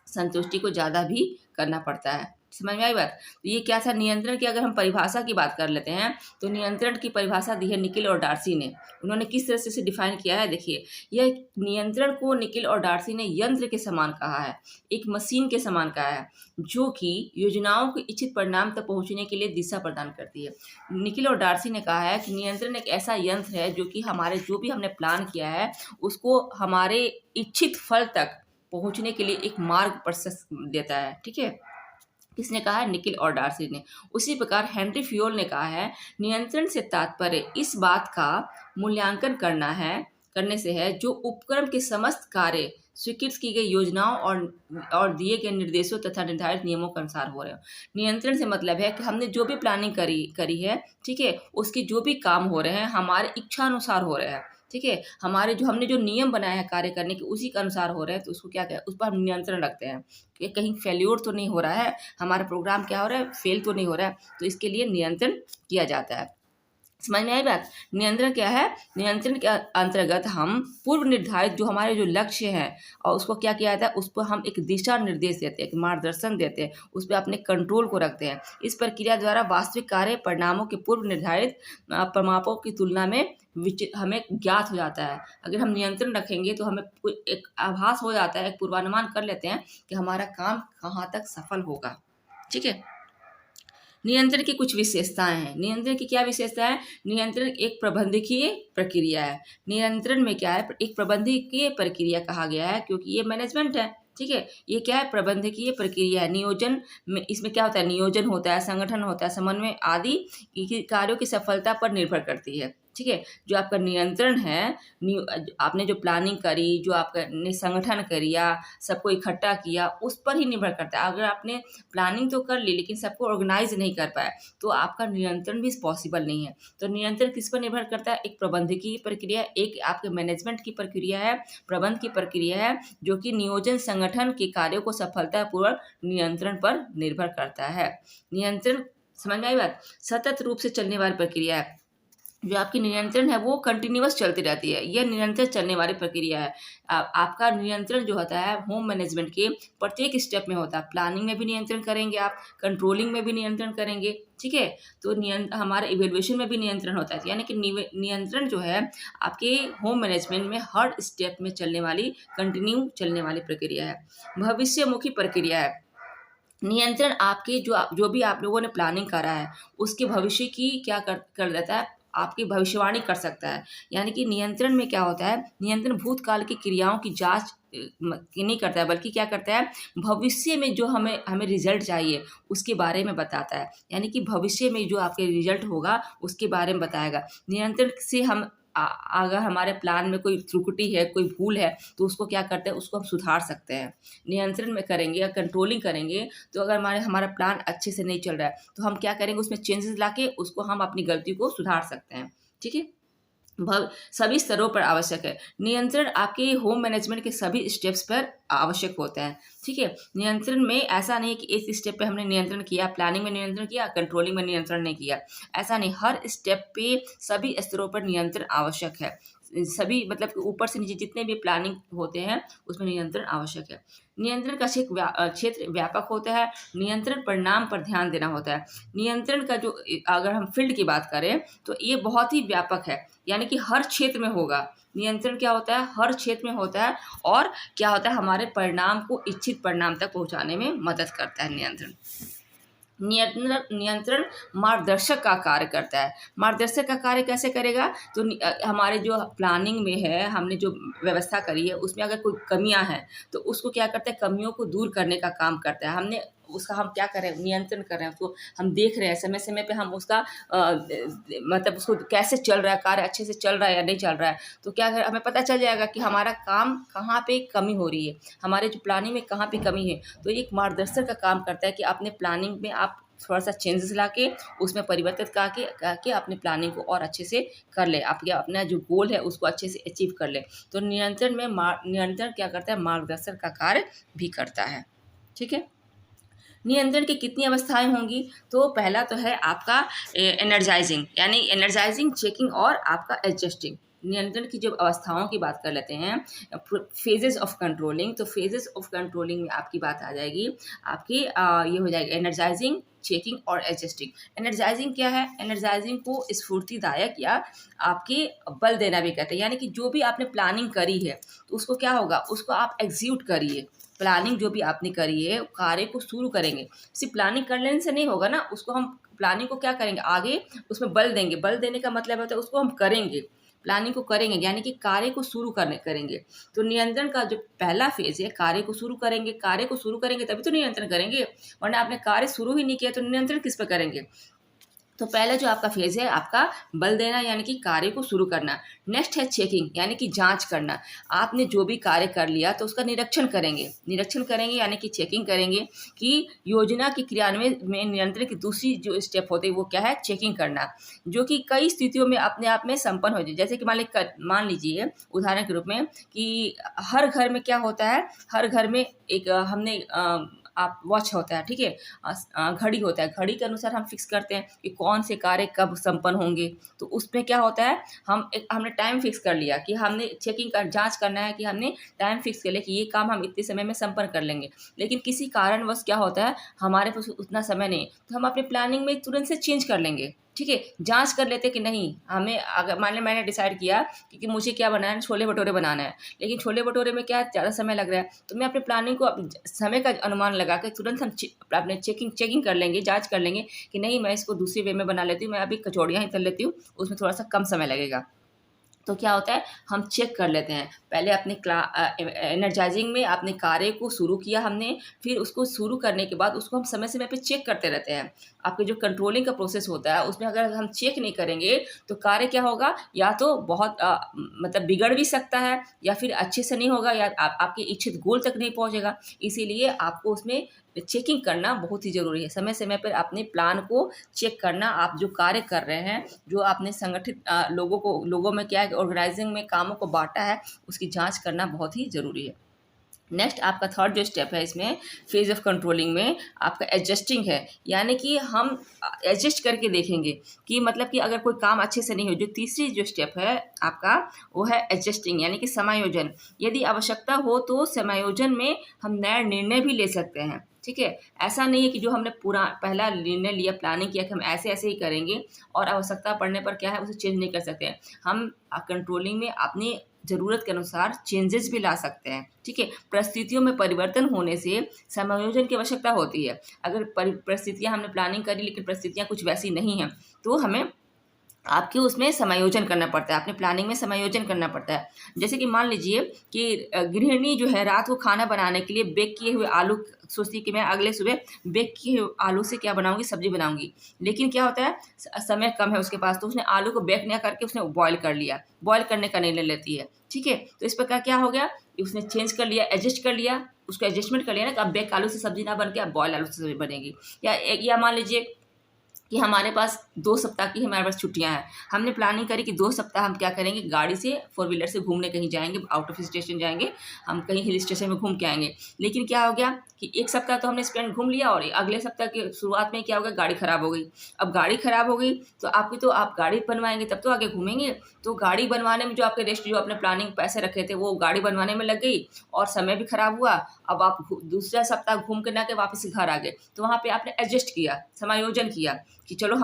संतुष्टि को ज़्यादा भी करना पड़ता है। समझ में आई बात। तो ये क्या था, नियंत्रण की अगर हम परिभाषा की बात कर लेते हैं तो नियंत्रण की परिभाषा दी है निकिल और डार्सी ने। उन्होंने किस तरह से इसे डिफाइन किया है, देखिए, यह नियंत्रण को निकिल और डार्सी ने यंत्र के समान कहा है, एक मशीन के समान कहा है, जो कि योजनाओं के इच्छित परिणाम तक पहुंचने के लिए दिशा प्रदान करती है। निकिल और डार्सी ने कहा है कि नियंत्रण एक ऐसा यंत्र है जो कि हमारे जो भी हमने प्लान किया है उसको हमारे इच्छित फल तक पहुंचने के लिए एक मार्ग प्रशस्त देता है। ठीक है। किसने कहा है, निकिल और डार्सी ने। उसी प्रकार हेनरी फ्योल ने कहा है, नियंत्रण से तात्पर्य इस बात का मूल्यांकन करने से है जो उपक्रम के समस्त कार्य स्वीकृत की गई योजनाओं और दिए गए निर्देशों तथा निर्धारित नियमों के अनुसार हो रहे हो। नियंत्रण से मतलब है कि हमने जो भी प्लानिंग करी है, ठीक है, उसके जो भी काम हो रहे हैं हमारे इच्छा अनुसार हो रहे हैं। ठीक है। हमने जो नियम बनाए हैं कार्य करने के उसी के अनुसार हो रहे हैं, तो उसको क्या कहते हैं, उस पर हम नियंत्रण रखते हैं कि कहीं फेल्योर तो नहीं हो रहा है, हमारा प्रोग्राम क्या हो रहा है, फेल तो नहीं हो रहा है, तो इसके लिए नियंत्रण किया जाता है। समझ में आई बात। नियंत्रण क्या है, नियंत्रण के अंतर्गत हम पूर्व निर्धारित जो हमारे जो लक्ष्य हैं और उसको क्या किया जाता है, उस पर हम एक दिशा निर्देश देते हैं, एक मार्गदर्शन देते हैं, उस पर अपने कंट्रोल को रखते हैं। इस प्रक्रिया द्वारा वास्तविक कार्य परिणामों के पूर्व निर्धारित परिमापों की तुलना में हमें ज्ञात हो जाता है। अगर हम नियंत्रण रखेंगे तो हमें एक आभास हो जाता है, एक पूर्वानुमान कर लेते हैं कि हमारा काम कहाँ तक सफल होगा। ठीक है। नियंत्रण की कुछ विशेषताएं हैं। नियंत्रण की क्या विशेषता है? नियंत्रण एक प्रबंधकीय प्रक्रिया है। नियंत्रण में क्या है? एक प्रबंधकीय प्रक्रिया कहा गया है क्योंकि ये मैनेजमेंट है। ठीक है, ये क्या है? प्रबंधकीय प्रक्रिया है। नियोजन में इसमें क्या होता है? नियोजन होता है, संगठन होता है, समन्वय आदि कार्यों की सफलता पर निर्भर करती है। ठीक है, जो आपका नियंत्रण है, आपने जो प्लानिंग करी, जो आपने संगठन किया, सबको इकट्ठा किया, उस पर ही निर्भर करता है। अगर आपने प्लानिंग तो कर ली लेकिन सबको ऑर्गेनाइज नहीं कर पाए तो आपका नियंत्रण भी पॉसिबल नहीं है। तो नियंत्रण किस पर निर्भर करता है? एक प्रबंधकीय प्रक्रिया, एक आपके मैनेजमेंट की प्रक्रिया है, प्रबंध की प्रक्रिया है, जो कि नियोजन संगठन के कार्यों को सफलतापूर्वक नियंत्रण पर निर्भर करता है। नियंत्रण, समझ में आई बात? सतत रूप से चलने वाली प्रक्रिया है। जो आपकी नियंत्रण है वो कंटिन्यूअस चलती रहती है, यह निरंतर चलने वाली प्रक्रिया है। आपका नियंत्रण जो होता है होम मैनेजमेंट के प्रत्येक स्टेप में होता है। प्लानिंग में भी नियंत्रण करेंगे आप, कंट्रोलिंग में भी नियंत्रण करेंगे। ठीक है, तो हमारे इवेल्युएशन में भी नियंत्रण होता है। यानी कि नियंत्रण जो है आपके होम मैनेजमेंट में हर स्टेप में चलने वाली, कंटिन्यू चलने वाली प्रक्रिया है। भविष्यमुखी प्रक्रिया है। नियंत्रण आपके जो भी आप लोगों ने प्लानिंग करा है उसके भविष्य की क्या कर देता है? आपकी भविष्यवाणी कर सकता है। यानी कि नियंत्रण में क्या होता है? नियंत्रण भूतकाल की क्रियाओं की जांच नहीं करता है, बल्कि क्या करता है? भविष्य में जो हमें हमें रिजल्ट चाहिए उसके बारे में बताता है। यानी कि भविष्य में जो आपके रिजल्ट होगा उसके बारे में बताएगा। नियंत्रण से हम अगर हमारे प्लान में कोई त्रुटि है, कोई भूल है, तो उसको क्या करते हैं? उसको हम सुधार सकते हैं। नियंत्रण में करेंगे या कंट्रोलिंग करेंगे तो अगर हमारा प्लान अच्छे से नहीं चल रहा है तो हम क्या करेंगे? उसमें चेंजेस लाके उसको हम अपनी गलती को सुधार सकते हैं। ठीक है, सभी स्तरों पर आवश्यक है। नियंत्रण आपके होम मैनेजमेंट के सभी स्टेप्स पर आवश्यक होते हैं। ठीक है, नियंत्रण में ऐसा नहीं कि एक स्टेप पे हमने नियंत्रण किया, प्लानिंग में नियंत्रण किया, कंट्रोलिंग में नियंत्रण नहीं किया, ऐसा नहीं। हर स्टेप पे सभी स्तरों पर नियंत्रण आवश्यक है। सभी मतलब कि ऊपर से नीचे जितने भी प्लानिंग होते हैं उसमें नियंत्रण आवश्यक है। नियंत्रण का क्षेत्र व्यापक होता है। नियंत्रण परिणाम पर ध्यान देना होता है। नियंत्रण का जो, अगर हम फील्ड की बात करें तो ये बहुत ही व्यापक है। यानी कि हर क्षेत्र में होगा। नियंत्रण क्या होता है? हर क्षेत्र में होता है। और क्या होता है? हमारे परिणाम को इच्छित परिणाम तक पहुंचाने में मदद करता है नियंत्रण। नियंत्रण मार्गदर्शक का कार्य करता है। मार्गदर्शक का कार्य कैसे करेगा? तो हमारे जो प्लानिंग में है, हमने जो व्यवस्था करी है उसमें अगर कोई कमियां हैं तो उसको क्या करता है? कमियों को दूर करने का काम करता है। हमने उसका हम क्या कर रहे हैं? नियंत्रण कर रहे हैं, उसको हम देख रहे हैं, समय समय पे हम उसका मतलब उसको कैसे चल रहा है, कार्य अच्छे से चल रहा है या नहीं चल रहा है, तो क्या हमें पता चल जाएगा कि हमारा काम कहाँ पे कमी हो रही है, हमारे जो प्लानिंग में कहाँ पे कमी है। तो एक मार्गदर्शक का काम करता है कि अपने प्लानिंग में आप थोड़ा सा चेंजेस लाके उसमें परिवर्तित करके अपनी प्लानिंग को और अच्छे से कर ले, आप अपना जो गोल है उसको अच्छे से अचीव कर ले। तो नियंत्रण में नियंत्रण क्या करता है? मार्गदर्शन का कार्य भी करता है। ठीक है, नियंत्रण की कितनी अवस्थाएं होंगी? तो पहला तो है आपका एनर्जाइजिंग, यानी एनर्जाइजिंग, चेकिंग और आपका एडजस्टिंग। नियंत्रण की जब अवस्थाओं की बात कर लेते हैं, फेजेस ऑफ कंट्रोलिंग, तो फेजेस ऑफ कंट्रोलिंग में आपकी बात आ जाएगी, आपकी ये हो जाएगी एनर्जाइजिंग, चेकिंग और एडजस्टिंग। एनर्जाइजिंग क्या है? एनर्जाइजिंग को स्फूर्तिदायक या आपके बल देना भी कहते हैं। यानी कि जो भी आपने प्लानिंग करी है तो उसको क्या होगा? उसको आप एग्जीक्यूट करिए। प्लानिंग जो भी आपने करी है कार्य को शुरू करेंगे। सिर्फ प्लानिंग कर लेने से नहीं होगा ना, उसको हम प्लानिंग को क्या करेंगे? आगे उसमें बल देंगे। बल देने का मतलब होता है उसको हम करेंगे, प्लानिंग को करेंगे, यानी कि कार्य को शुरू करेंगे। तो नियंत्रण का जो पहला फेज है, कार्य को शुरू करेंगे। कार्य को शुरू करेंगे तभी तो नियंत्रण करेंगे, वरना आपने कार्य शुरू ही नहीं किया तो नियंत्रण किस पर करेंगे? तो पहला जो आपका फेज है आपका बल देना, यानी कि कार्य को शुरू करना। नेक्स्ट है चेकिंग, यानी कि जांच करना। आपने जो भी कार्य कर लिया तो उसका निरीक्षण करेंगे यानी कि चेकिंग करेंगे कि योजना की क्रियान्वयन में नियंत्रण की दूसरी जो स्टेप होती है वो क्या है? चेकिंग करना, जो कि कई स्थितियों में अपने आप में संपन्न हो जाए। जैसे कि मान लीजिए उदाहरण के रूप में कि हर घर में क्या होता है? हर घर में एक हमने आप वॉच होता है, ठीक है, घड़ी होता है। घड़ी के अनुसार हम फिक्स करते हैं कि कौन से कार्य कब संपन्न होंगे। तो उसमें क्या होता है? हमने टाइम फिक्स कर लिया कि हमने जांच करना है कि हमने टाइम फिक्स कर लिया कि ये काम हम इतने समय में संपन्न कर लेंगे। लेकिन किसी कारणवश क्या होता है? हमारे पास उतना समय नहीं, तो हम अपने प्लानिंग में तुरंत से चेंज कर लेंगे। ठीक है, जाँच कर लेते कि नहीं, हमें अगर मान लें मैंने डिसाइड किया कि मुझे क्या बनाना है, छोले-भटूरे बनाना है, लेकिन छोले-भटूरे में क्या ज़्यादा समय लग रहा है, तो मैं अपनी प्लानिंग को समय का अनुमान लगा के तुरंत हम अपने चेकिंग चेकिंग कर लेंगे, जाँच कर लेंगे कि नहीं मैं इसको दूसरी वे में बना लेती हूँ, मैं अभी कचौड़ियाँ ही तल लेती हूँ, उसमें थोड़ा-सा कम समय लगेगा। तो क्या होता है हम चेक कर लेते हैं पहले अपने एनर्जाइजिंग में अपने कार्य को शुरू किया हमने, फिर उसको शुरू करने के बाद उसको हम समय समय पे चेक करते रहते हैं। आपके जो कंट्रोलिंग का प्रोसेस होता है उसमें अगर हम चेक नहीं करेंगे तो कार्य क्या होगा, या तो बहुत मतलब बिगड़ भी सकता है, या फिर अच्छे से नहीं होगा, या आपके इच्छित गोल तक नहीं पहुंचेगा। इसीलिए आपको उसमें चेकिंग करना बहुत ही ज़रूरी है। समय समय पर अपने प्लान को चेक करना, आप जो कार्य कर रहे हैं, जो आपने संगठित लोगों में क्या है ऑर्गेनाइजिंग में कामों को बाँटा है, उसकी जाँच करना बहुत ही ज़रूरी है। नेक्स्ट आपका थर्ड जो स्टेप है इसमें फेज ऑफ कंट्रोलिंग में आपका एडजस्टिंग है, यानी कि हम एडजस्ट करके देखेंगे कि मतलब कि अगर कोई काम अच्छे से नहीं हो। जो तीसरी जो स्टेप है आपका वो है एडजस्टिंग, यानी कि समायोजन। यदि आवश्यकता हो तो समायोजन में हम नया निर्णय भी ले सकते हैं। ठीक है, ऐसा नहीं है कि जो हमने पूरा पहला निर्णय लिया, प्लानिंग किया कि हम ऐसे ऐसे ही करेंगे और आवश्यकता पड़ने पर क्या है उसे चेंज नहीं कर सकते हैं। हम कंट्रोलिंग में अपनी ज़रूरत के अनुसार चेंजेस भी ला सकते हैं। ठीक है, परिस्थितियों में परिवर्तन होने से समायोजन की आवश्यकता होती है। अगर परिस्थितियाँ हमने प्लानिंग करी लेकिन परिस्थितियाँ कुछ वैसी नहीं हैं, तो हमें आपके उसमें समायोजन करना पड़ता है, अपने प्लानिंग में समायोजन करना पड़ता है। जैसे कि मान लीजिए कि गृहिणी जो है रात को खाना बनाने के लिए बेक किए हुए आलू सोचती है कि मैं अगले सुबह बेक किए हुए आलू से क्या बनाऊँगी, सब्ज़ी बनाऊँगी। लेकिन क्या होता है समय कम है उसके पास, तो उसने आलू को बेक ना करके उसने बॉयल कर लिया, बॉयल करने का निर्णय लेती है। ठीक है, तो इस प्रकार क्या हो गया कि उसने चेंज कर लिया, एडजस्ट कर लिया, उसको एडजस्टमेंट कर लिया ना कि अब बेक आलू से सब्ज़ी ना बन के अब बॉयल आलू से सब्ज़ी बनेगी। या मान लीजिए कि हमारे पास 2 सप्ताह की हमारे पास छुट्टियाँ हैं। हमने प्लानिंग करी कि 2 सप्ताह हम क्या करेंगे, गाड़ी से फोर व्हीलर से घूमने कहीं जाएँगे, आउट ऑफ स्टेशन जाएँगे, हम कहीं हिल स्टेशन में घूम के आएँगे। लेकिन क्या हो गया कि 1 सप्ताह तो हमने स्पेंड घूम लिया और अगले सप्ताह के शुरुआत में क्या हो गया, गाड़ी खराब हो गई। अब गाड़ी खराब हो गई तो आप गाड़ी बनवाएँगे तब तो आगे घूमेंगे। तो गाड़ी बनवाने में जो आपके जो आपने प्लानिंग पैसे रखे थे वो गाड़ी बनवाने में लग गई और समय भी खराब हुआ। अब आप दूसरा सप्ताह घूम के ना के वापस घर आ गए। तो वहाँ पे आपने एडजस्ट किया, समायोजन किया कि चलो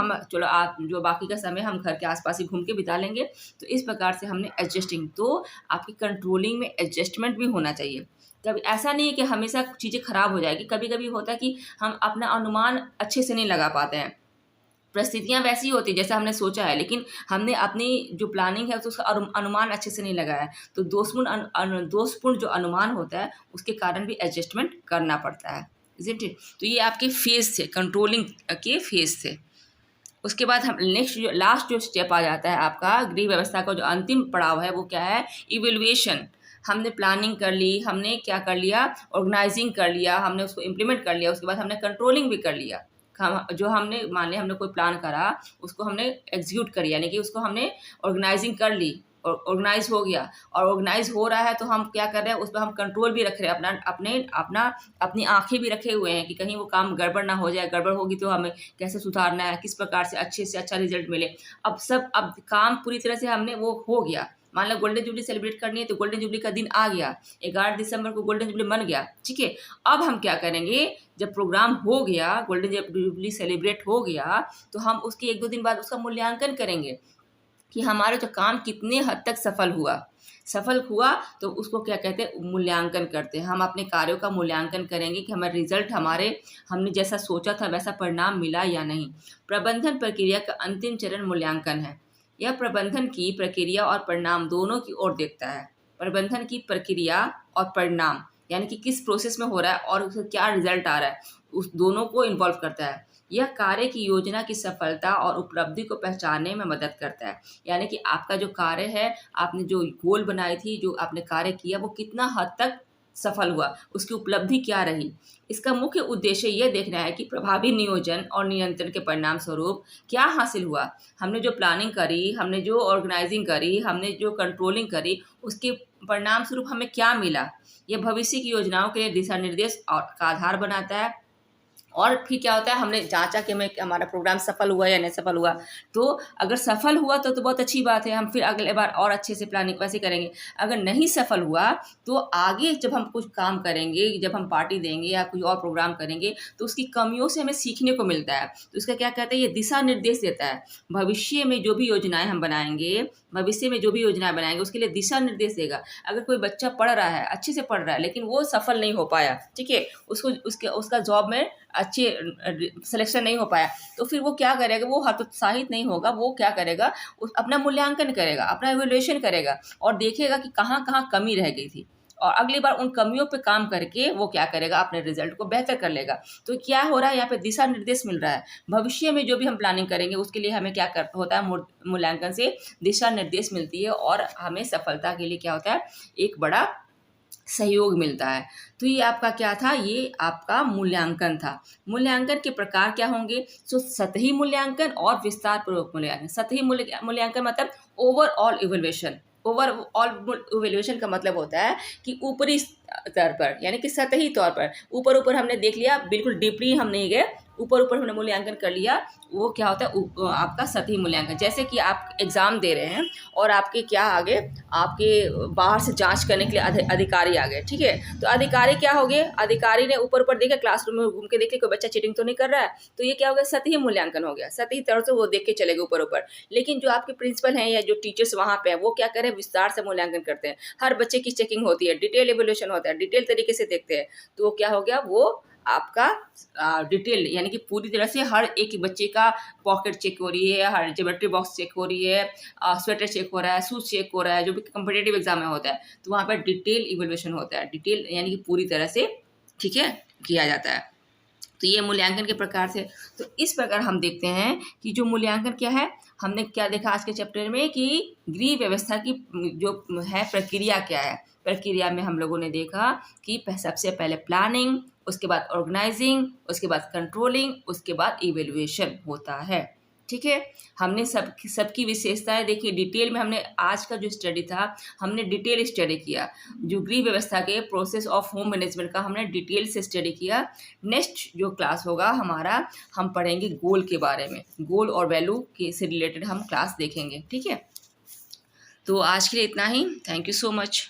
आप जो बाकी का समय हम घर के आस-पास ही घूम के बिता लेंगे। तो इस प्रकार से हमने एडजस्टिंग, तो आपकी कंट्रोलिंग में एडजस्टमेंट भी होना चाहिए। कभी ऐसा नहीं है कि हमेशा चीज़ें खराब हो जाएगी, कभी-कभी होता है कि हम अपना अनुमान अच्छे से नहीं लगा पाते हैं। परिस्थितियाँ वैसी होती हैं जैसा हमने सोचा है, लेकिन हमने अपनी जो प्लानिंग है तो उसका अनुमान अच्छे से नहीं लगाया है। तो दोषपूर्ण जो अनुमान होता है उसके कारण भी एडजस्टमेंट करना पड़ता है। Isn't it? तो ये आपके फेज़ थे, कंट्रोलिंग के फेज़ थे। उसके बाद हम नेक्स्ट जो लास्ट जो स्टेप आ जाता है आपका गृह व्यवस्था का जो अंतिम पड़ाव है वो क्या है, इवैल्यूएशन। हमने प्लानिंग कर ली, हमने क्या कर लिया, ऑर्गेनाइजिंग कर लिया, हमने उसको इम्प्लीमेंट कर लिया, उसके बाद हमने कंट्रोलिंग भी कर लिया। हम जो हमने मान लिया हमने कोई प्लान करा, उसको हमने एग्जीक्यूट कर यानी कि उसको हमने ऑर्गेनाइजिंग कर ली और ऑर्गेनाइज हो गया, और ऑर्गेनाइज हो रहा है तो हम क्या कर रहे हैं उस पर हम कंट्रोल भी रख रहे हैं, अपनी आंखें भी रखे हुए हैं कि कहीं वो काम गड़बड़ ना हो जाए, गड़बड़ होगी तो हमें कैसे सुधारना है, किस प्रकार से अच्छा रिजल्ट मिले। अब काम पूरी तरह से हमने वो हो गया। मान लो गोल्डन जुबली सेलिब्रेट करनी है तो गोल्डन जुबली का दिन आ गया, 11 दिसंबर को गोल्डन जुबली बन गया। ठीक है, अब हम क्या करेंगे, जब प्रोग्राम हो गया, गोल्डन जुबली सेलिब्रेट हो गया, तो हम उसके 1-2 दिन बाद उसका मूल्यांकन करेंगे कि हमारा जो काम कितने हद तक सफल हुआ। तो उसको क्या कहते हैं, मूल्यांकन करते हैं। हम अपने कार्यों का मूल्यांकन करेंगे कि हमारे रिजल्ट हमने जैसा सोचा था वैसा परिणाम मिला या नहीं। प्रबंधन प्रक्रिया का अंतिम चरण मूल्यांकन है। यह प्रबंधन की प्रक्रिया और परिणाम दोनों की ओर देखता है। प्रबंधन की प्रक्रिया और परिणाम यानी कि किस प्रोसेस में हो रहा है और उसका क्या रिजल्ट आ रहा है, उस दोनों को इन्वॉल्व करता है। यह कार्य की योजना की सफलता और उपलब्धि को पहचानने में मदद करता है। यानी कि आपका जो कार्य है, आपने जो गोल बनाई थी, जो आपने कार्य किया, वो कितना हद तक सफल हुआ, उसकी उपलब्धि क्या रही। इसका मुख्य उद्देश्य यह देखना है कि प्रभावी नियोजन और नियंत्रण के परिणाम स्वरूप क्या हासिल हुआ। हमने जो प्लानिंग करी, हमने जो ऑर्गेनाइजिंग करी, हमने जो कंट्रोलिंग करी, उसके परिणाम स्वरूप हमें क्या मिला। यह भविष्य की योजनाओं के लिए दिशा निर्देश और का आधार बनाता है और फिर क्या होता है, हमने जांचा कि हमें हमारा प्रोग्राम सफल हुआ या नहीं सफल हुआ। तो अगर सफल हुआ तो बहुत अच्छी बात है, हम फिर अगले बार और अच्छे से प्लानिंग वैसे करेंगे। अगर नहीं सफल हुआ तो आगे जब हम कुछ काम करेंगे, जब हम पार्टी देंगे या कोई और प्रोग्राम करेंगे, तो उसकी कमियों से हमें सीखने को मिलता है। तो इसका क्या कहते हैं, ये दिशा निर्देश देता है। भविष्य में जो भी योजनाएं हम बनाएंगे, भविष्य में जो भी योजनाएं बनाएंगे उसके लिए दिशा निर्देश देगा। अगर कोई बच्चा पढ़ रहा है, अच्छे से पढ़ रहा है, लेकिन वो सफल नहीं हो पाया, ठीक है, उसको उसका जॉब में अच्छे सिलेक्शन नहीं हो पाया, तो फिर वो क्या करेगा, वो हतोत्साहित नहीं होगा। वो क्या करेगा, अपना मूल्यांकन करेगा, अपना इवैल्यूएशन करेगा और देखेगा कि कहाँ कहाँ कमी रह गई थी, और अगली बार उन कमियों पे काम करके वो क्या करेगा, अपने रिजल्ट को बेहतर कर लेगा। तो क्या हो रहा है, यहाँ पे दिशा निर्देश मिल रहा है। भविष्य में जो भी हम प्लानिंग करेंगे उसके लिए हमें क्या कर होता है, मूल्यांकन से दिशा निर्देश मिलती है और हमें सफलता के लिए क्या होता है, एक बड़ा सहयोग मिलता है। तो ये आपका क्या था, ये आपका मूल्यांकन था। मूल्यांकन के प्रकार क्या होंगे, तो सतही मूल्यांकन और विस्तार पूर्वक मूल्यांकन। सतही मूल्यांकन मतलब ओवरऑल इवैल्यूएशन। ओवरऑल इवैल्यूएशन का मतलब होता है कि ऊपरी स्तर पर, यानी कि सतही तौर पर, ऊपर ऊपर हमने देख लिया, बिल्कुल डीपली हम नहीं गए, ऊपर ऊपर हमने मूल्यांकन कर लिया, वो क्या होता है, आपका सतही मूल्यांकन। जैसे कि आप एग्ज़ाम दे रहे हैं और आपके क्या आ गए, आपके बाहर से जांच करने के लिए अधिकारी आ गए, ठीक है। तो अधिकारी क्या हो गए, अधिकारी ने ऊपर ऊपर देखा, क्लासरूम में घूम के देखे कोई बच्चा चीटिंग तो नहीं कर रहा है, तो ये क्या हो गया, सतही मूल्यांकन हो गया। सतही तरह से वो देख के चले गए ऊपर ऊपर। लेकिन जो आपके प्रिंसिपल हैं या जो टीचर्स वहाँ पे हैं, वो क्या करें, विस्तार से मूल्यांकन करते हैं। हर बच्चे की चेकिंग होती है, डिटेल इवैल्यूएशन होता है, डिटेल तरीके से देखते हैं। तो वो क्या हो गया, वो आपका डिटेल, यानी कि पूरी तरह से हर एक बच्चे का पॉकेट चेक हो रही है, हर ज्योमेट्री बॉक्स चेक हो रही है, स्वेटर चेक हो रहा है, शूज चेक हो रहा है, जो भी कम्पिटिटिव एग्जाम में होता है। तो वहाँ पर डिटेल इवैल्यूएशन होता है, डिटेल यानी कि पूरी तरह से, ठीक है, किया जाता है। तो ये मूल्यांकन के प्रकार से। तो इस प्रकार हम देखते हैं कि जो मूल्यांकन क्या है, हमने क्या देखा आज के चैप्टर में कि गृह व्यवस्था की जो है प्रक्रिया क्या है। प्रक्रिया में हम लोगों ने देखा कि सबसे पहले प्लानिंग, उसके बाद ऑर्गेनाइजिंग, उसके बाद कंट्रोलिंग, उसके बाद इवेल्युएशन होता है, ठीक है। हमने सबकी विशेषताएं देखी डिटेल में। हमने आज का जो स्टडी था, हमने डिटेल स्टडी किया, जो गृह व्यवस्था के प्रोसेस ऑफ होम मैनेजमेंट का हमने डिटेल से स्टडी किया। नेक्स्ट जो क्लास होगा हमारा, हम पढ़ेंगे गोल के बारे में, गोल और वैल्यू के से रिलेटेड हम क्लास देखेंगे, ठीक है। तो आज के लिए इतना ही। Thank you so much.